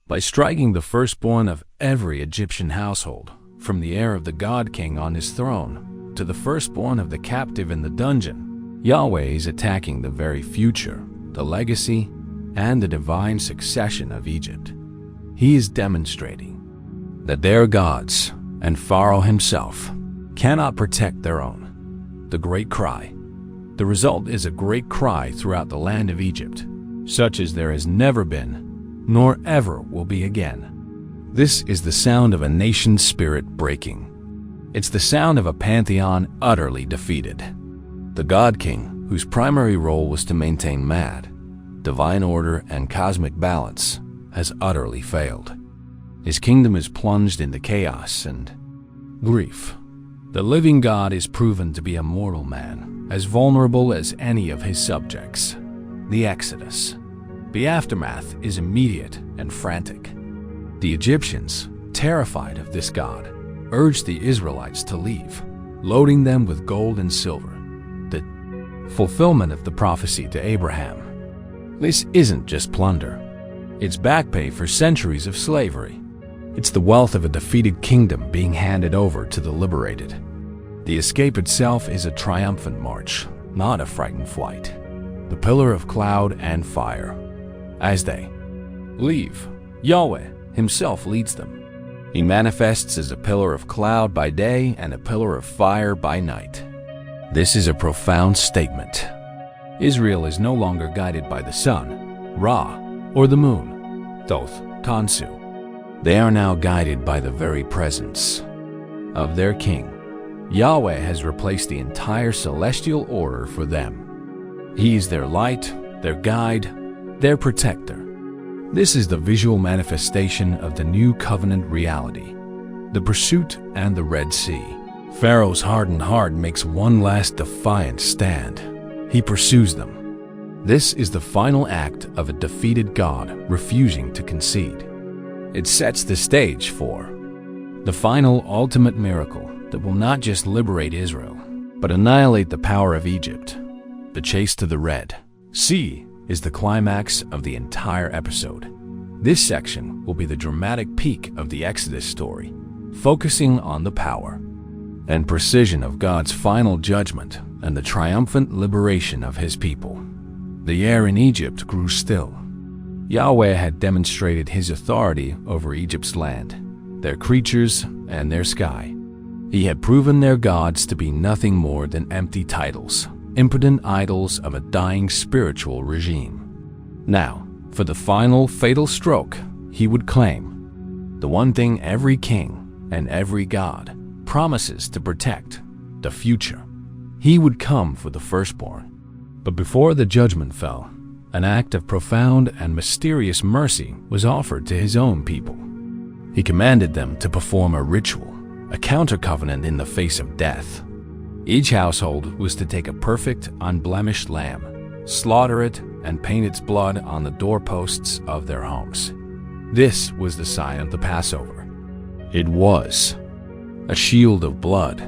By striking the firstborn of every Egyptian household, from the heir of the god king on his throne to the firstborn of the captive in the dungeon, Yahweh is attacking the very future, the legacy, and the divine succession of Egypt. He is demonstrating that their gods and Pharaoh himself cannot protect their own. The great cry. The result is a great cry throughout the land of Egypt, such as there has never been, nor ever will be again. This is the sound of a nation's spirit breaking. It's the sound of a pantheon utterly defeated. The God King, whose primary role was to maintain divine order and cosmic balance, has utterly failed. His kingdom is plunged into chaos and grief. The living God is proven to be a mortal man, as vulnerable as any of his subjects. The Exodus. The aftermath is immediate and frantic. The Egyptians, terrified of this god, urged the Israelites to leave, loading them with gold and silver, the fulfillment of the prophecy to Abraham. This isn't just plunder. It's back pay for centuries of slavery. It's the wealth of a defeated kingdom being handed over to the liberated. The escape itself is a triumphant march, not a frightened flight. The pillar of cloud and fire. As they leave, Yahweh himself leads them. He manifests as a pillar of cloud by day and a pillar of fire by night. This is a profound statement. Israel is no longer guided by the sun, Ra, or the moon, Thoth, Tansu. They are now guided by the very presence of their king, Yahweh has replaced the entire celestial order for them. He is their light, their guide, their protector. This is the visual manifestation of the new covenant reality, the pursuit and the Red Sea. Pharaoh's hardened heart makes one last defiant stand. He pursues them. This is the final act of a defeated God refusing to concede. It sets the stage for the final ultimate miracle that will not just liberate Israel, but annihilate the power of Egypt. The chase to the Red Sea is the climax of the entire episode. This section will be the dramatic peak of the Exodus story, focusing on the power and precision of God's final judgment and the triumphant liberation of his people. The air in Egypt grew still. Yahweh had demonstrated his authority over Egypt's land, their creatures, and their sky. He had proven their gods to be nothing more than empty titles, impotent idols of a dying spiritual regime. Now, for the final fatal stroke, he would claim the one thing every king and every god promises to protect: the future. He would come for the firstborn. But before the judgment fell, an act of profound and mysterious mercy was offered to his own people. He commanded them to perform a ritual, a counter-covenant in the face of death. Each household was to take a perfect, unblemished lamb, slaughter it, and paint its blood on the doorposts of their homes. This was the sign of the Passover. It was a shield of blood,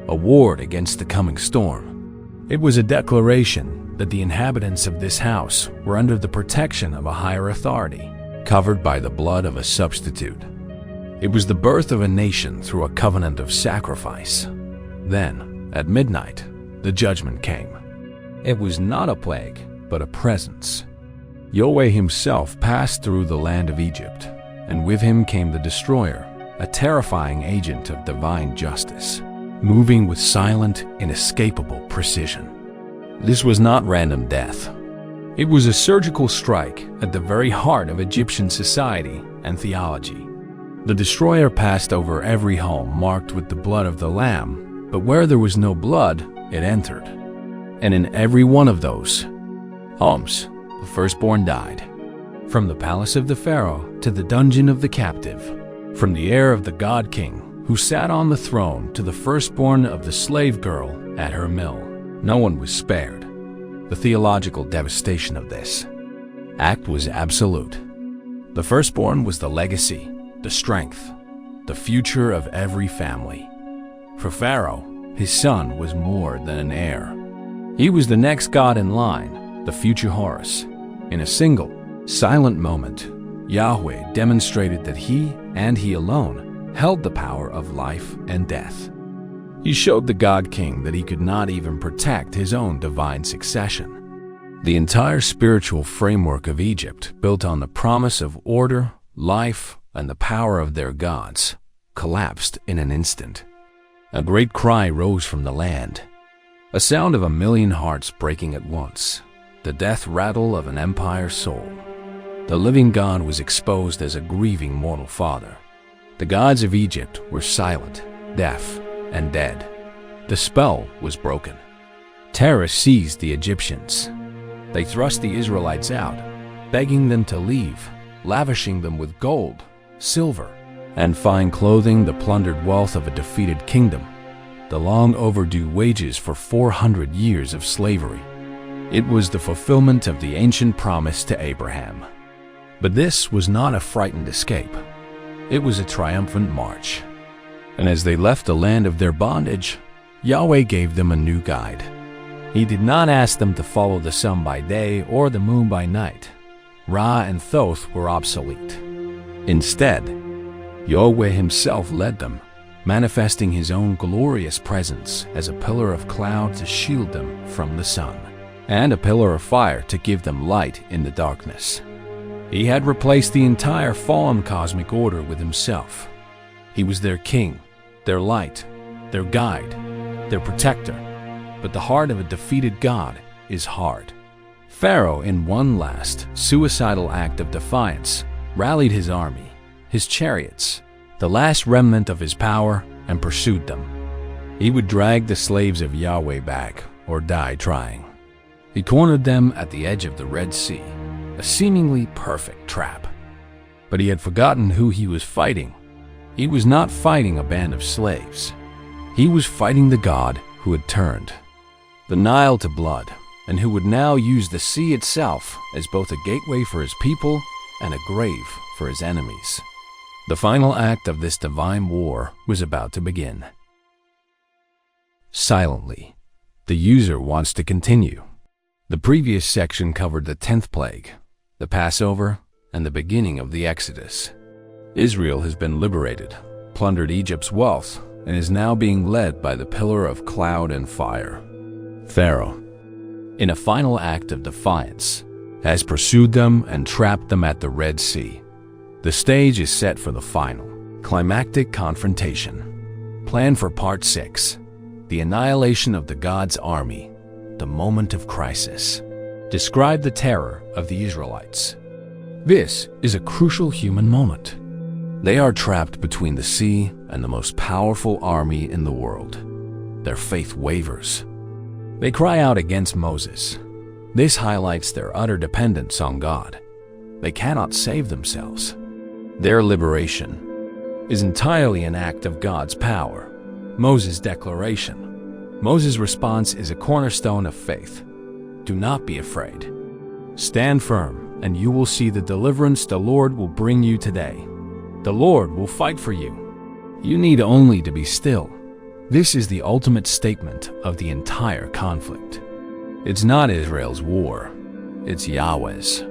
a ward against the coming storm. It was a declaration that the inhabitants of this house were under the protection of a higher authority, covered by the blood of a substitute. It was the birth of a nation through a covenant of sacrifice. Then, at midnight, the judgment came. It was not a plague, but a presence. Yahweh himself passed through the land of Egypt, and with him came the destroyer, a terrifying agent of divine justice, moving with silent, inescapable precision. This was not random death. It was a surgical strike at the very heart of Egyptian society and theology. The destroyer passed over every home marked with the blood of the Lamb, but where there was no blood, it entered. And in every one of those homes, the firstborn died. From the palace of the Pharaoh to the dungeon of the captive, from the heir of the God King who sat on the throne to the firstborn of the slave girl at her mill, no one was spared. The theological devastation of this act was absolute. The firstborn was the legacy, the strength, the future of every family. For Pharaoh, his son was more than an heir. He was the next god in line, the future Horus. In a single, silent moment, Yahweh demonstrated that he, and he alone, held the power of life and death. He showed the God King that he could not even protect his own divine succession. The entire spiritual framework of Egypt, built on the promise of order, life, and the power of their gods, collapsed in an instant. A great cry rose from the land, a sound of 1,000,000 hearts breaking at once, the death rattle of an empire's soul. The living God was exposed as a grieving mortal father. The gods of Egypt were silent, deaf, and dead. The spell was broken. Terror seized the Egyptians. They thrust the Israelites out, begging them to leave, lavishing them with gold, silver, and fine clothing, the plundered wealth of a defeated kingdom, the long overdue wages for 400 years of slavery. It was the fulfillment of the ancient promise to Abraham. But this was not a frightened escape. It was a triumphant march. And as they left the land of their bondage, Yahweh gave them a new guide. He did not ask them to follow the sun by day or the moon by night. Ra and Thoth were obsolete. Instead, Yahweh himself led them, manifesting his own glorious presence as a pillar of cloud to shield them from the sun, and a pillar of fire to give them light in the darkness. He had replaced the entire fallen cosmic order with himself. He was their king, their light, their guide, their protector. But the heart of a defeated God is hard. Pharaoh, in one last, suicidal act of defiance, rallied his army, his chariots, the last remnant of his power, and pursued them. He would drag the slaves of Yahweh back or die trying. He cornered them at the edge of the Red Sea, a seemingly perfect trap. But he had forgotten who he was fighting. He was not fighting a band of slaves. He was fighting the God who had turned the Nile to blood, and who would now use the sea itself as both a gateway for his people and a grave for his enemies. The final act of this divine war was about to begin. Silently, the user wants to continue. The previous section covered the 10th plague, the Passover, and the beginning of the Exodus. Israel has been liberated, plundered Egypt's wealth, and is now being led by the pillar of cloud and fire. Pharaoh, in a final act of defiance, has pursued them and trapped them at the Red Sea. The stage is set for the final, climactic confrontation. Plan for Part 6, the annihilation of the God's army, the moment of crisis. Describe the terror of the Israelites. This is a crucial human moment. They are trapped between the sea and the most powerful army in the world. Their faith wavers. They cry out against Moses. This highlights their utter dependence on God. They cannot save themselves. Their liberation is entirely an act of God's power. Moses' declaration. Moses' response is a cornerstone of faith. Do not be afraid. Stand firm, and you will see the deliverance the Lord will bring you today. The Lord will fight for you. You need only to be still. This is the ultimate statement of the entire conflict. It's not Israel's war. It's Yahweh's.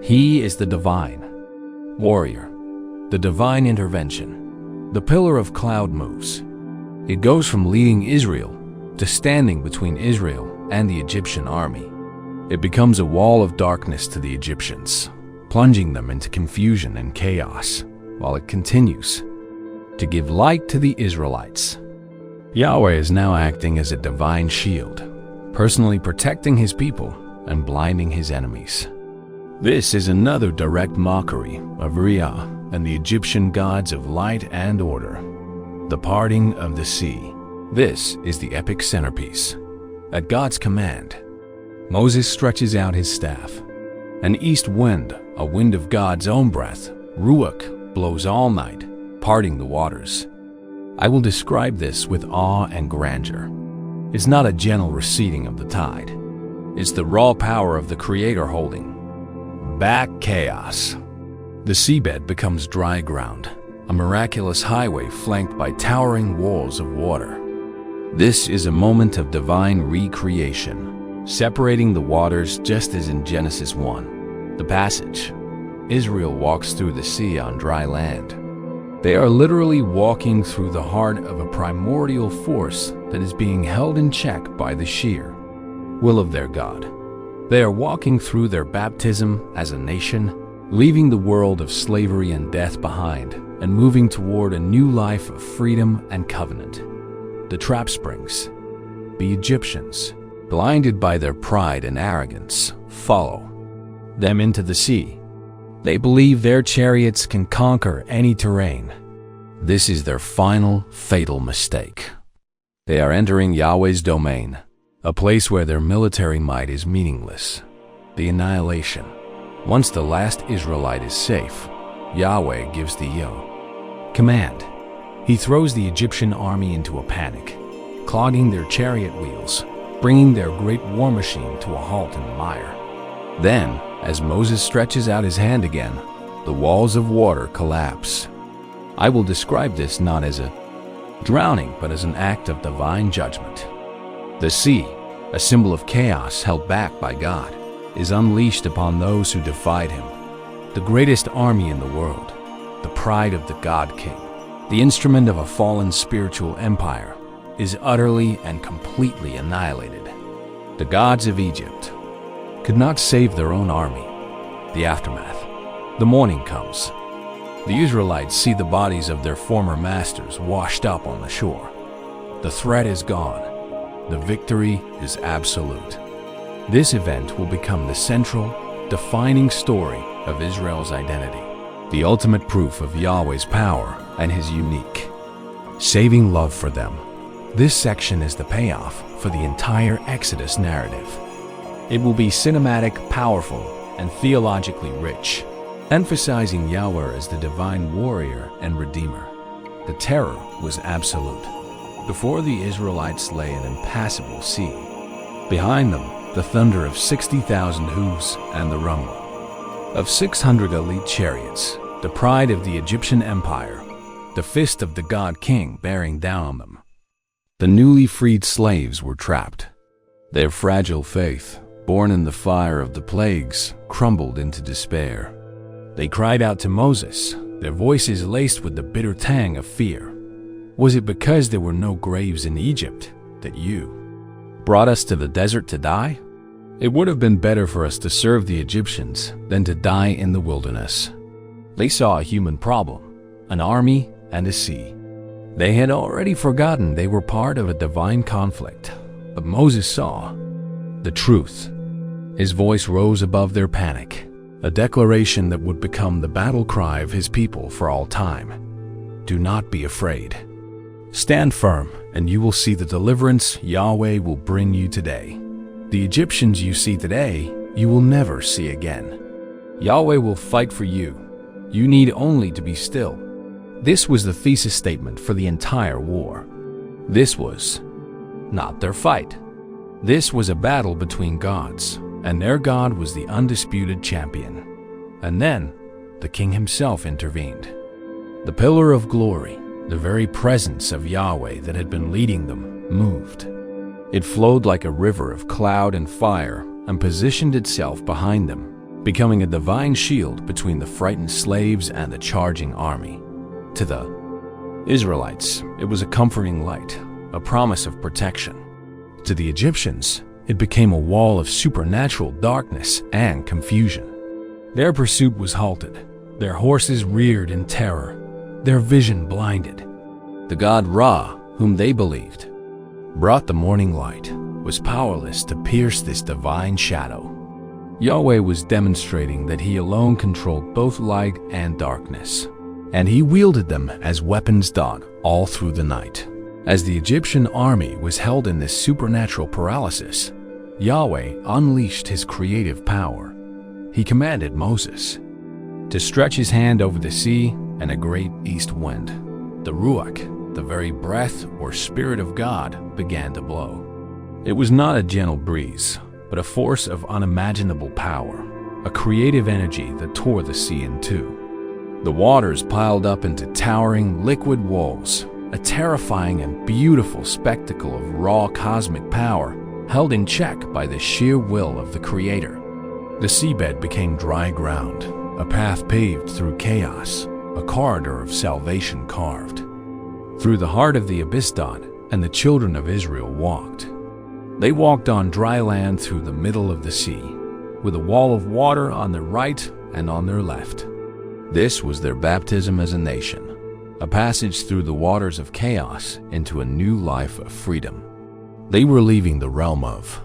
He is the divine warrior, the divine intervention. The pillar of cloud moves. It goes from leading Israel to standing between Israel and the Egyptian army. It becomes a wall of darkness to the Egyptians, plunging them into confusion and chaos, while it continues to give light to the Israelites. Yahweh is now acting as a divine shield, personally protecting his people and blinding his enemies. This is another direct mockery of Ra and the Egyptian gods of light and order. The parting of the sea. This is the epic centerpiece. At God's command, Moses stretches out his staff. An east wind, a wind of God's own breath, Ruach, blows all night, parting the waters. I will describe this with awe and grandeur. It's not a gentle receding of the tide. It's the raw power of the Creator holding back chaos. The seabed becomes dry ground, a miraculous highway flanked by towering walls of water. This is a moment of divine recreation, separating the waters just as in Genesis 1. The passage. Israel walks through the sea on dry land. They are literally walking through the heart of a primordial force that is being held in check by the sheer will of their God. They are walking through their baptism as a nation, leaving the world of slavery and death behind and moving toward a new life of freedom and covenant. The trap springs. The Egyptians, blinded by their pride and arrogance, follow them into the sea. They believe their chariots can conquer any terrain. This is their final, fatal mistake. They are entering Yahweh's domain, a place where their military might is meaningless. The annihilation. Once the last Israelite is safe, Yahweh gives the command. He throws the Egyptian army into a panic, clogging their chariot wheels, bringing their great war machine to a halt in the mire. Then, as Moses stretches out his hand again, the walls of water collapse. I will describe this not as a drowning, but as an act of divine judgment. The sea, a symbol of chaos held back by God, is unleashed upon those who defied him. The greatest army in the world, the pride of the God King, the instrument of a fallen spiritual empire, is utterly and completely annihilated. The gods of Egypt could not save their own army. The aftermath. The morning comes. The Israelites see the bodies of their former masters washed up on the shore. The threat is gone. The victory is absolute. This event will become the central, defining story of Israel's identity, the ultimate proof of Yahweh's power and his unique, saving love for them. This section is the payoff for the entire Exodus narrative. It will be cinematic, powerful, and theologically rich, emphasizing Yahweh as the divine warrior and redeemer. The terror was absolute. Before the Israelites lay an impassable sea. Behind them, the thunder of 60,000 hooves and the rumble of 600 elite chariots, the pride of the Egyptian empire, the fist of the god king bearing down on them. The newly freed slaves were trapped. Their fragile faith, born in the fire of the plagues, crumbled into despair. They cried out to Moses, their voices laced with the bitter tang of fear. Was it because there were no graves in Egypt that you brought us to the desert to die? It would have been better for us to serve the Egyptians than to die in the wilderness. They saw a human problem, an army and a sea. They had already forgotten they were part of a divine conflict, but Moses saw the truth. His voice rose above their panic, a declaration that would become the battle cry of his people for all time. Do not be afraid. Stand firm, and you will see the deliverance Yahweh will bring you today. The Egyptians you see today, you will never see again. Yahweh will fight for you. You need only to be still. This was the thesis statement for the entire war. This was not their fight. This was a battle between gods, and their God was the undisputed champion. And then, the king himself intervened. The pillar of glory, the very presence of Yahweh that had been leading them, moved. It flowed like a river of cloud and fire and positioned itself behind them, becoming a divine shield between the frightened slaves and the charging army. To the Israelites, it was a comforting light, a promise of protection. To the Egyptians, it became a wall of supernatural darkness and confusion. Their pursuit was halted, their horses reared in terror, their vision blinded. The god Ra, whom they believed brought the morning light, was powerless to pierce this divine shadow. Yahweh was demonstrating that he alone controlled both light and darkness, and he wielded them as weapons all through the night. As the Egyptian army was held in this supernatural paralysis, Yahweh unleashed his creative power. He commanded Moses to stretch his hand over the sea, and a great east wind, the Ruach, the very breath or spirit of God, began to blow. It was not a gentle breeze, but a force of unimaginable power, a creative energy that tore the sea in two. The waters piled up into towering liquid walls, a terrifying and beautiful spectacle of raw cosmic power held in check by the sheer will of the Creator. The seabed became dry ground, a path paved through chaos, a corridor of salvation carved. Through the heart of the abyss and the children of Israel walked. They walked on dry land through the middle of the sea, with a wall of water on their right and on their left. This was their baptism as a nation, a passage through the waters of chaos into a new life of freedom. They were leaving the realm of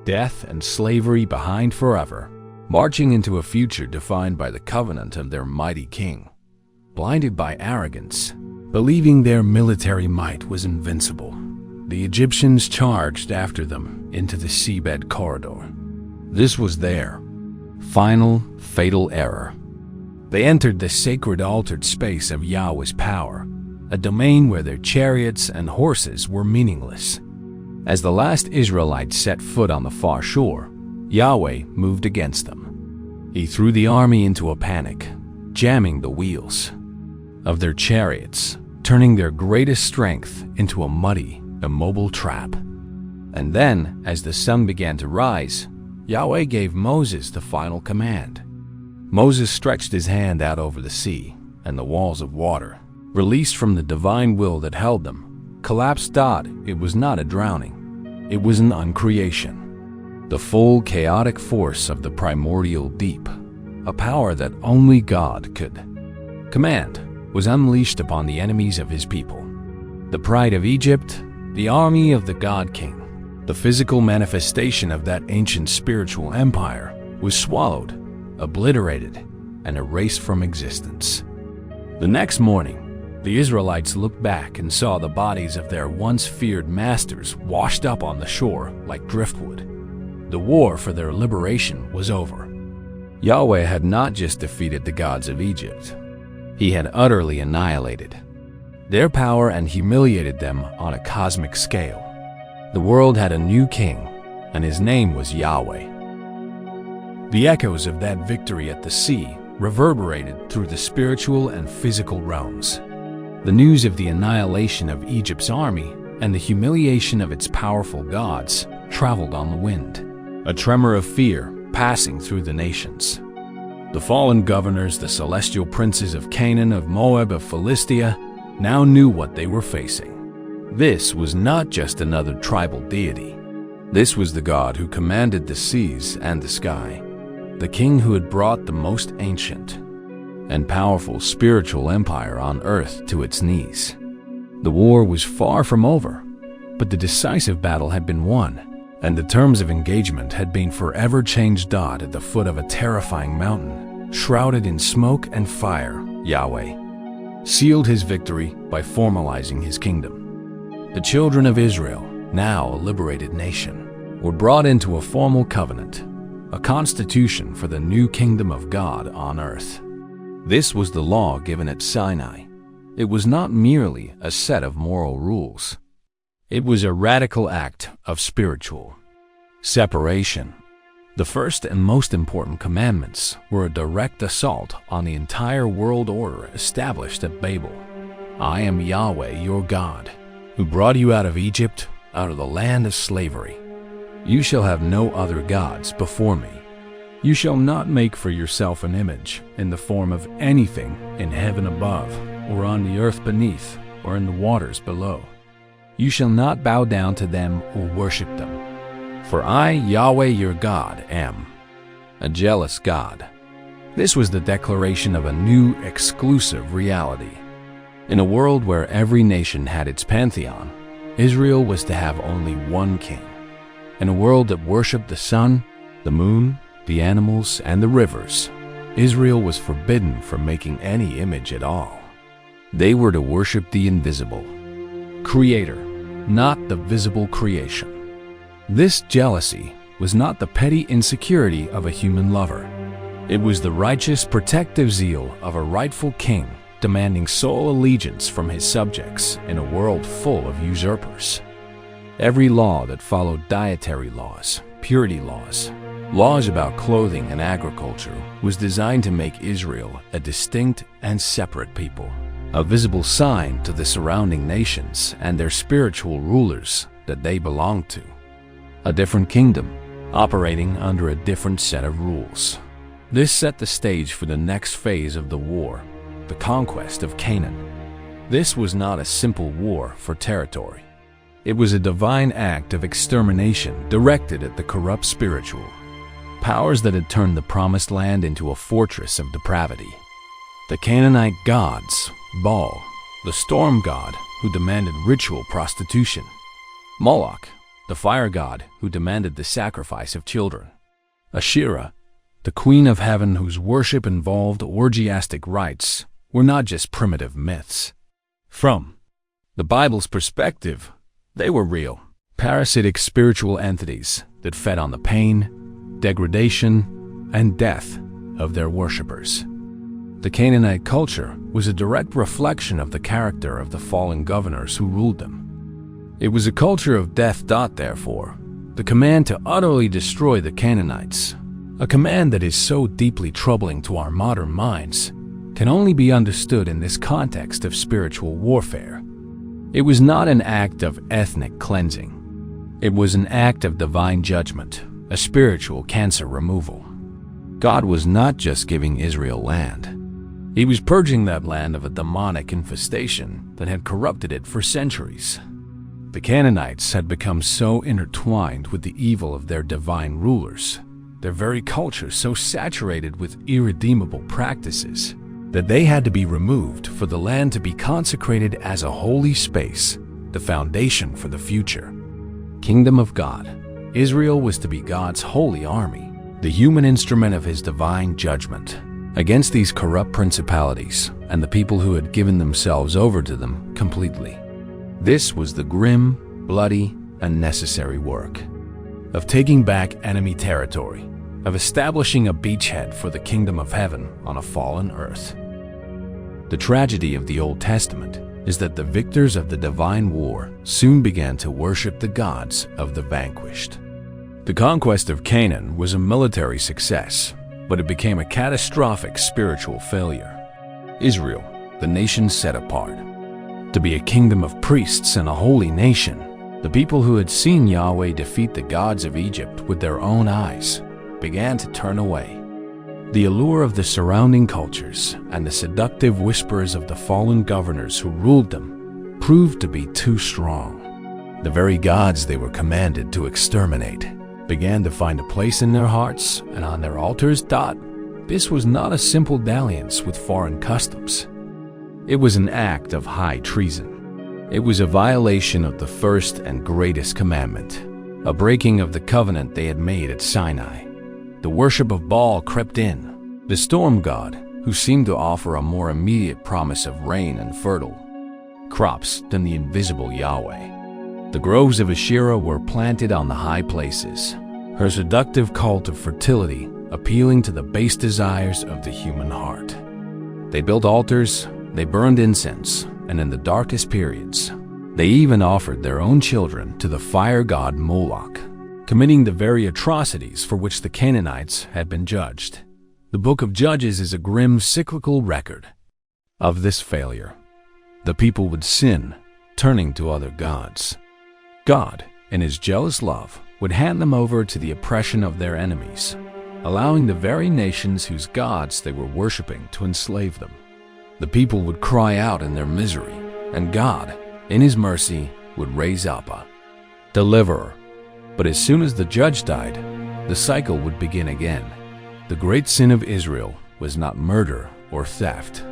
death and slavery behind forever, marching into a future defined by the covenant of their mighty king. Blinded by arrogance, believing their military might was invincible, the Egyptians charged after them into the seabed corridor. This was their final, fatal error. They entered the sacred altered space of Yahweh's power, a domain where their chariots and horses were meaningless. As the last Israelites set foot on the far shore, Yahweh moved against them. He threw the army into a panic, jamming the wheels of their chariots, turning their greatest strength into a muddy, immobile trap. And then, as the sun began to rise, Yahweh gave Moses the final command. Moses stretched his hand out over the sea, and the walls of water, released from the divine will that held them, collapsed. It was not a drowning. It was an uncreation. The full chaotic force of the primordial deep, a power that only God could command, was unleashed upon the enemies of his people. The pride of Egypt, the army of the God King, the physical manifestation of that ancient spiritual empire, was swallowed, obliterated, and erased from existence. The next morning, The Israelites looked back and saw the bodies of their once feared masters washed up on the shore like driftwood. The war for their liberation was over. Yahweh had not just defeated the gods of Egypt. He had utterly annihilated their power and humiliated them on a cosmic scale. The world had a new king, and his name was Yahweh. The echoes of that victory at the sea reverberated through the spiritual and physical realms. The news of the annihilation of Egypt's army and the humiliation of its powerful gods traveled on the wind, a tremor of fear passing through the nations. The fallen governors, the celestial princes of Canaan, of Moab, of Philistia, now knew what they were facing. This was not just another tribal deity. This was the God who commanded the seas and the sky, the king who had brought the most ancient and powerful spiritual empire on earth to its knees. The war was far from over, but the decisive battle had been won, and the terms of engagement had been forever changed. At the foot of a terrifying mountain, shrouded in smoke and fire, Yahweh sealed his victory by formalizing his kingdom. The children of Israel, now a liberated nation, were brought into a formal covenant, a constitution for the new kingdom of God on earth. This was the law given at Sinai. It was not merely a set of moral rules. It was a radical act of spiritual separation. The first and most important commandments were a direct assault on the entire world order established at Babel. I am Yahweh, your God, who brought you out of Egypt, out of the land of slavery. You shall have no other gods before me. You shall not make for yourself an image in the form of anything in heaven above, or on the earth beneath, or in the waters below. You shall not bow down to them or worship them. For I, Yahweh your God, am a jealous God. This was the declaration of a new, exclusive reality. In a world where every nation had its pantheon, Israel was to have only one king. In a world that worshipped the sun, the moon, the animals, and the rivers, Israel was forbidden from making any image at all. They were to worship the invisible Creator, not the visible creation. This jealousy was not the petty insecurity of a human lover. It was the righteous, protective zeal of a rightful king demanding sole allegiance from his subjects in a world full of usurpers. Every law that followed dietary laws, purity laws, laws about clothing and agriculture was designed to make Israel a distinct and separate people, a visible sign to the surrounding nations and their spiritual rulers that they belonged to. A different kingdom, operating under a different set of rules. This set the stage for the next phase of the war, the conquest of Canaan. This was not a simple war for territory. It was a divine act of extermination directed at the corrupt spiritual powers that had turned the promised land into a fortress of depravity. The Canaanite gods, Baal, the storm god who demanded ritual prostitution, Moloch, the fire god who demanded the sacrifice of children, Asherah, the queen of heaven whose worship involved orgiastic rites, were not just primitive myths. From the Bible's perspective, they were real, parasitic spiritual entities that fed on the pain, degradation, and death of their worshippers. The Canaanite culture was a direct reflection of the character of the fallen governors who ruled them. It was a culture of death. Therefore, the command to utterly destroy the Canaanites, a command that is so deeply troubling to our modern minds, can only be understood in this context of spiritual warfare. It was not an act of ethnic cleansing. It was an act of divine judgment, a spiritual cancer removal. God was not just giving Israel land. He was purging that land of a demonic infestation that had corrupted it for centuries. The Canaanites had become so intertwined with the evil of their divine rulers, their very culture so saturated with irredeemable practices, that they had to be removed for the land to be consecrated as a holy space, the foundation for the future. Kingdom of God. Israel was to be God's holy army, the human instrument of his divine judgment. against these corrupt principalities and the people who had given themselves over to them completely. This was the grim, bloody, and necessary work of taking back enemy territory, of establishing a beachhead for the kingdom of heaven on a fallen earth. The tragedy of the Old Testament is that the victors of the divine war soon began to worship the gods of the vanquished. The conquest of Canaan was a military success, but it became a catastrophic spiritual failure. Israel, the nation set apart, to be a kingdom of priests and a holy nation, the people who had seen Yahweh defeat the gods of Egypt with their own eyes began to turn away. The allure of the surrounding cultures and the seductive whispers of the fallen governors who ruled them proved to be too strong. The very gods they were commanded to exterminate began to find a place in their hearts and on their altars. This was not a simple dalliance with foreign customs. It was an act of high treason. It was a violation of the first and greatest commandment, a breaking of the covenant they had made at Sinai. The worship of Baal crept in, the storm god, who seemed to offer a more immediate promise of rain and fertile crops than the invisible Yahweh. The groves of Asherah were planted on the high places, her seductive cult of fertility appealing to the base desires of the human heart. They built altars, they burned incense, and in the darkest periods, they even offered their own children to the fire god Moloch, committing the very atrocities for which the Canaanites had been judged. The book of Judges is a grim cyclical record of this failure. The people would sin, turning to other gods. God, in his jealous love, would hand them over to the oppression of their enemies, allowing the very nations whose gods they were worshiping to enslave them. The people would cry out in their misery, and God, in his mercy, would raise up a deliverer. But as soon as the judge died, the cycle would begin again. The great sin of Israel was not murder or theft.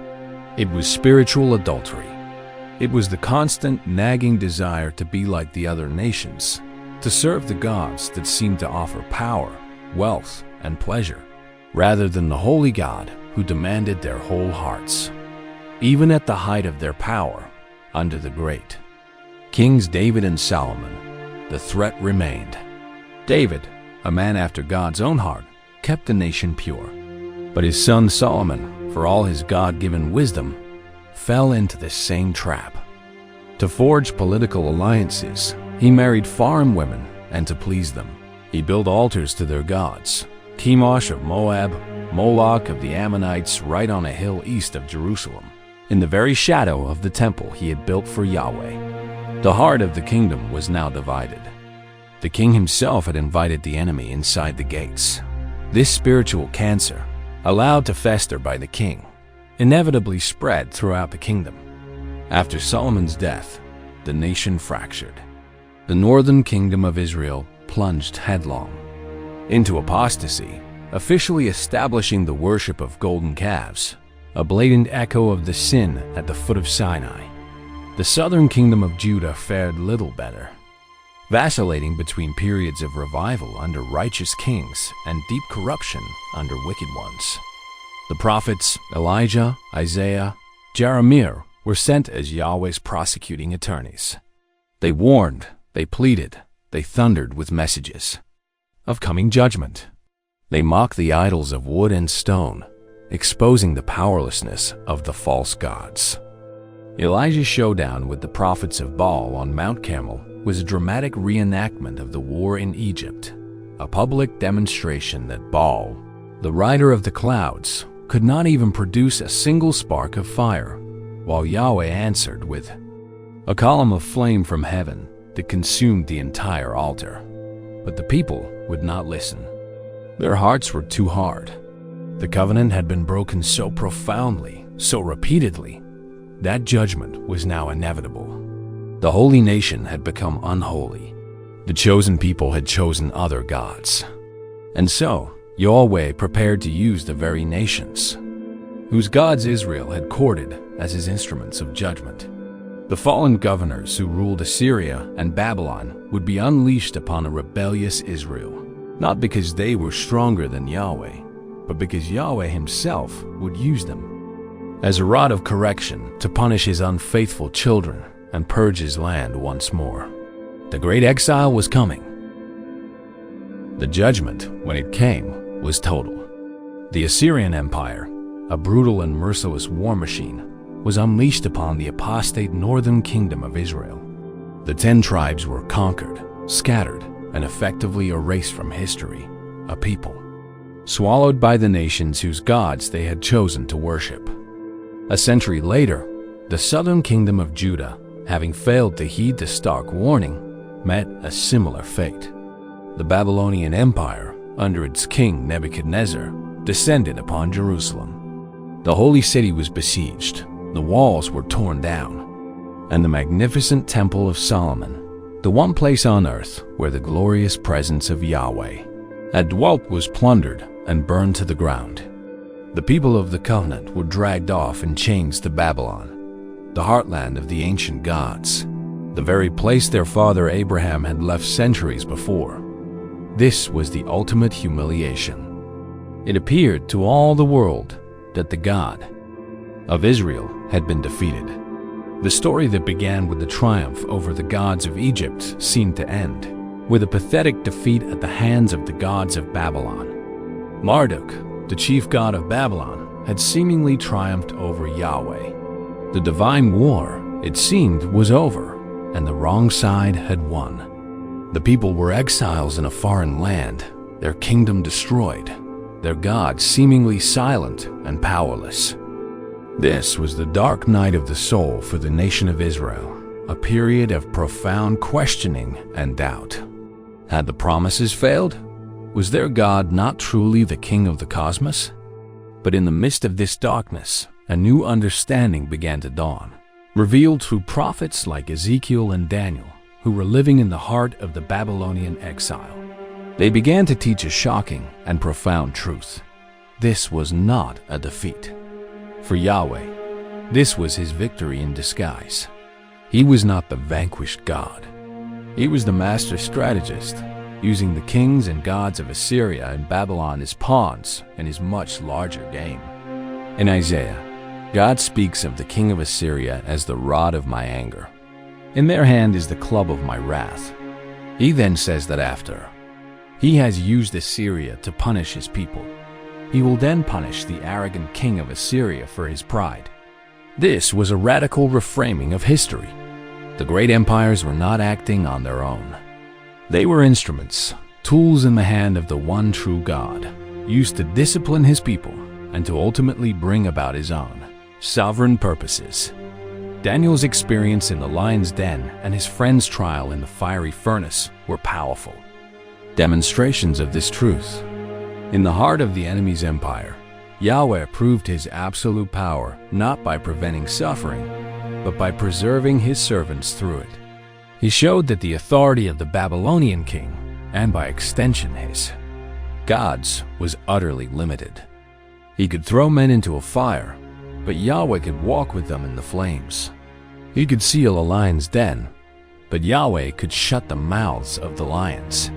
It was spiritual adultery. It was the constant nagging desire to be like the other nations, to serve the gods that seemed to offer power, wealth, and pleasure, rather than the holy God who demanded their whole hearts. Even at the height of their power, under the great Kings David and Solomon, the threat remained. David, a man after God's own heart, kept the nation pure. But his son Solomon, for all his God-given wisdom, fell into the same trap. To forge political alliances, he married foreign women, and to please them, he built altars to their gods, Chemosh of Moab, Moloch of the Ammonites, right on a hill east of Jerusalem, in the very shadow of the temple he had built for Yahweh. The heart of the kingdom was now divided. The king himself had invited the enemy inside the gates. This spiritual cancer, allowed to fester by the king, inevitably spread throughout the kingdom. After Solomon's death, the nation fractured. The northern kingdom of Israel plunged headlong into apostasy, officially establishing the worship of golden calves, a blatant echo of the sin at the foot of Sinai. The southern kingdom of Judah fared little better, vacillating between periods of revival under righteous kings and deep corruption under wicked ones. The prophets Elijah, Isaiah, Jeremiah were sent as Yahweh's prosecuting attorneys. They warned, they pleaded, they thundered with messages of coming judgment. They mocked the idols of wood and stone, exposing the powerlessness of the false gods. Elijah's showdown with the prophets of Baal on Mount Carmel was a dramatic reenactment of the war in Egypt, a public demonstration that Baal, the rider of the clouds, could not even produce a single spark of fire, while Yahweh answered with a column of flame from heaven that consumed the entire altar. But the people would not listen. Their hearts were too hard. The covenant had been broken so profoundly, so repeatedly, that judgment was now inevitable. The holy nation had become unholy. The chosen people had chosen other gods. And so, Yahweh prepared to use the very nations, whose gods Israel had courted as his instruments of judgment. The fallen governors who ruled Assyria and Babylon would be unleashed upon a rebellious Israel, not because they were stronger than Yahweh, but because Yahweh himself would use them as a rod of correction to punish his unfaithful children and purge his land once more. The great exile was coming. The judgment, when it came, was total. The Assyrian Empire, a brutal and merciless war machine, was unleashed upon the apostate northern kingdom of Israel. The 10 tribes were conquered, scattered, and effectively erased from history, a people swallowed by the nations whose gods they had chosen to worship. A century later, the southern kingdom of Judah, having failed to heed the stark warning, met a similar fate. The Babylonian Empire, under its king Nebuchadnezzar, descended upon Jerusalem. The holy city was besieged, the walls were torn down, and the magnificent Temple of Solomon, the one place on earth where the glorious presence of Yahweh had dwelt, was plundered and burned to the ground. The people of the covenant were dragged off in chains to Babylon, the heartland of the ancient gods, the very place their father Abraham had left centuries before. This was the ultimate humiliation. It appeared to all the world that the God of Israel had been defeated. The story that began with the triumph over the gods of Egypt seemed to end with a pathetic defeat at the hands of the gods of Babylon. Marduk, the chief god of Babylon, had seemingly triumphed over Yahweh. The divine war, it seemed, was over, and the wrong side had won. The people were exiles in a foreign land, their kingdom destroyed, their God seemingly silent and powerless. This was the dark night of the soul for the nation of Israel, a period of profound questioning and doubt. Had the promises failed? Was their God not truly the king of the cosmos? But in the midst of this darkness, a new understanding began to dawn, revealed through prophets like Ezekiel and Daniel, who were living in the heart of the Babylonian exile. They began to teach a shocking and profound truth. This was not a defeat. For Yahweh, this was his victory in disguise. He was not the vanquished God. He was the master strategist, using the kings and gods of Assyria and Babylon as pawns in his much larger game. In Isaiah, God speaks of the king of Assyria as the rod of my anger. In their hand is the club of my wrath. He then says that after he has used Assyria to punish his people, he will then punish the arrogant king of Assyria for his pride. This was a radical reframing of history. The great empires were not acting on their own. They were instruments, tools in the hand of the one true God, used to discipline his people and to ultimately bring about his own sovereign purposes. Daniel's experience in the lion's den and his friend's trial in the fiery furnace were powerful demonstrations of this truth. In the heart of the enemy's empire, Yahweh proved his absolute power not by preventing suffering, but by preserving his servants through it. He showed that the authority of the Babylonian king, and by extension his, God's, was utterly limited. He could throw men into a fire, but Yahweh could walk with them in the flames. He could seal a lion's den, but Yahweh could shut the mouths of the lions.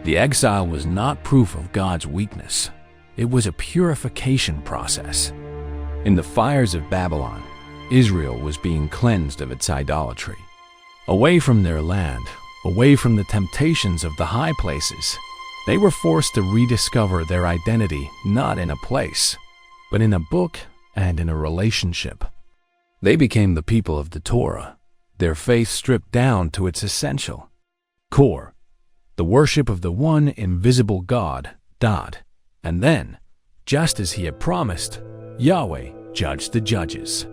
The exile was not proof of God's weakness. It was a purification process. In the fires of Babylon, Israel was being cleansed of its idolatry. Away from their land, away from the temptations of the high places, they were forced to rediscover their identity not in a place, but in a book and in a relationship. They became the people of the Torah, their faith stripped down to its essential core, the worship of the one invisible God, Dad. And then, just as he had promised, Yahweh judged the judges.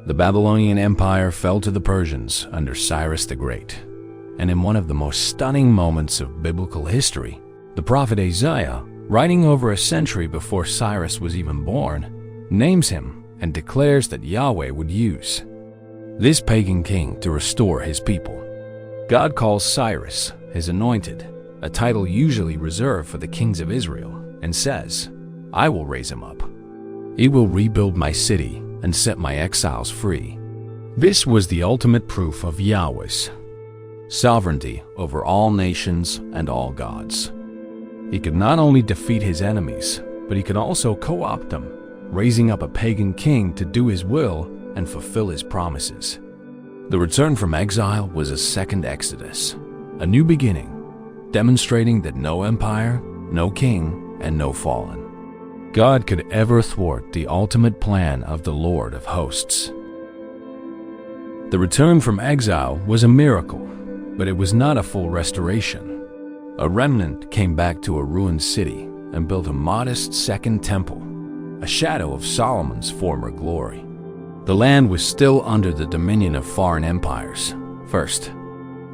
The Babylonian Empire fell to the Persians under Cyrus the Great, and in one of the most stunning moments of biblical history, the prophet Isaiah, writing over a century before Cyrus was even born, names him and declares that Yahweh would use this pagan king to restore his people. God calls Cyrus his anointed, a title usually reserved for the kings of Israel, and says, I will raise him up. He will rebuild my city and set my exiles free. This was the ultimate proof of Yahweh's sovereignty over all nations and all gods. He could not only defeat his enemies, but he could also co-opt them, raising up a pagan king to do his will and fulfill his promises. The return from exile was a second Exodus, a new beginning, demonstrating that no empire, no king, and no fallen God could ever thwart the ultimate plan of the Lord of hosts. The return from exile was a miracle, but it was not a full restoration. A remnant came back to a ruined city and built a modest second temple, a shadow of Solomon's former glory. The land was still under the dominion of foreign empires. First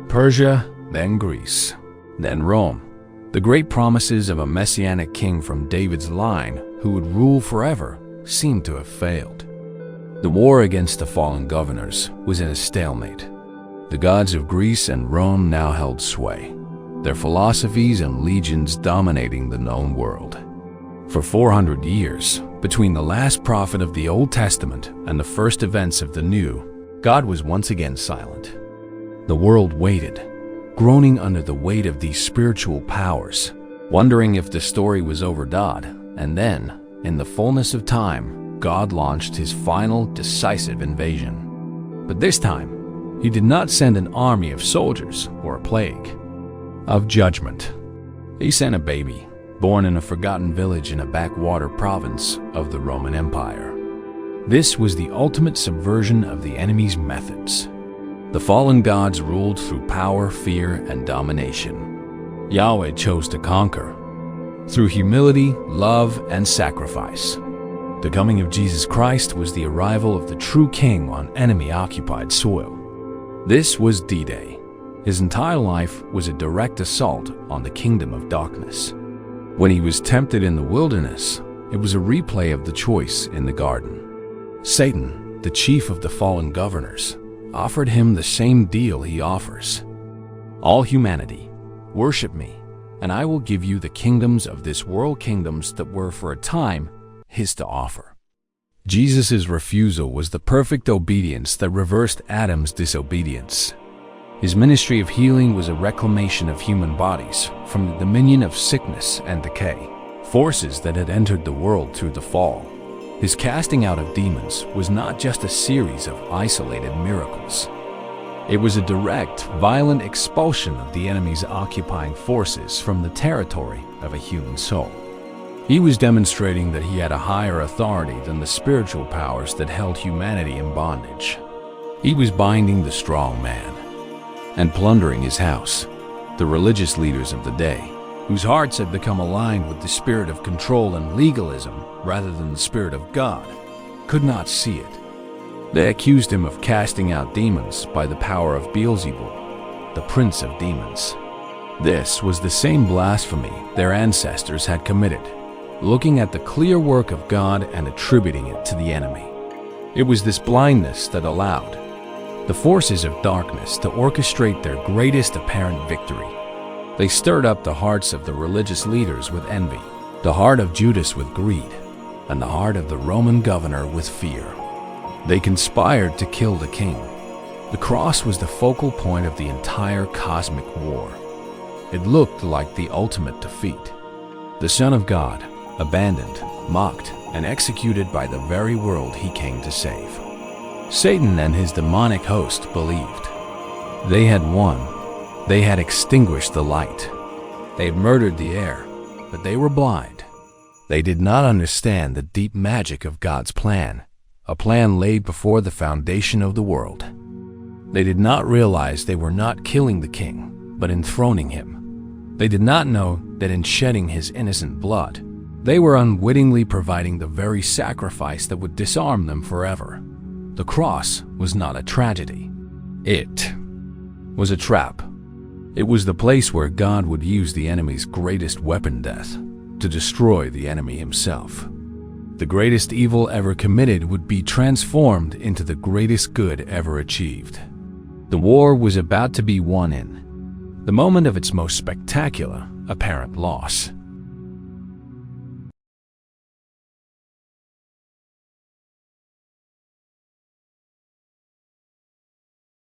Persia, then Greece, then Rome. The great promises of a messianic king from David's line who would rule forever seemed to have failed. The war against the fallen governors was in a stalemate. The gods of Greece and Rome now held sway, their philosophies and legions dominating the known world. For 400 years, between the last prophet of the Old Testament and the first events of the New, God was once again silent. The world waited, groaning under the weight of these spiritual powers, wondering if the story was overdone, and then, in the fullness of time, God launched his final, decisive invasion. But this time, he did not send an army of soldiers or a plague of judgment. He sent a baby, born in a forgotten village in a backwater province of the Roman Empire. This was the ultimate subversion of the enemy's methods. The fallen gods ruled through power, fear, and domination. Yahweh chose to conquer through humility, love, and sacrifice. The coming of Jesus Christ was the arrival of the true king on enemy-occupied soil. This was D-Day. His entire life was a direct assault on the kingdom of darkness. When he was tempted in the wilderness, it was a replay of the choice in the garden. Satan, the chief of the fallen governors, offered him the same deal he offers. All humanity, worship me, and I will give you the kingdoms of this world, kingdoms that were for a time his to offer. Jesus' refusal was the perfect obedience that reversed Adam's disobedience. His ministry of healing was a reclamation of human bodies from the dominion of sickness and decay, forces that had entered the world through the fall. His casting out of demons was not just a series of isolated miracles. It was a direct, violent expulsion of the enemy's occupying forces from the territory of a human soul. He was demonstrating that he had a higher authority than the spiritual powers that held humanity in bondage. He was binding the strong man and plundering his house. The religious leaders of the day, whose hearts had become aligned with the spirit of control and legalism rather than the Spirit of God, could not see it. They accused him of casting out demons by the power of Beelzebul, the prince of demons. This was the same blasphemy their ancestors had committed, looking at the clear work of God and attributing it to the enemy. It was this blindness that allowed the forces of darkness to orchestrate their greatest apparent victory. They stirred up the hearts of the religious leaders with envy, the heart of Judas with greed, and the heart of the Roman governor with fear. They conspired to kill the king. The cross was the focal point of the entire cosmic war. It looked like the ultimate defeat. The Son of God, abandoned, mocked, and executed by the very world he came to save. Satan and his demonic host believed. They had won. They had extinguished the light. They had murdered the air, but they were blind. They did not understand the deep magic of God's plan, a plan laid before the foundation of the world. They did not realize they were not killing the king, but enthroning him. They did not know that in shedding his innocent blood, they were unwittingly providing the very sacrifice that would disarm them forever. The cross was not a tragedy. It was a trap. It was the place where God would use the enemy's greatest weapon, death, to destroy the enemy himself. The greatest evil ever committed would be transformed into the greatest good ever achieved. The war was about to be won in the moment of its most spectacular, apparent loss.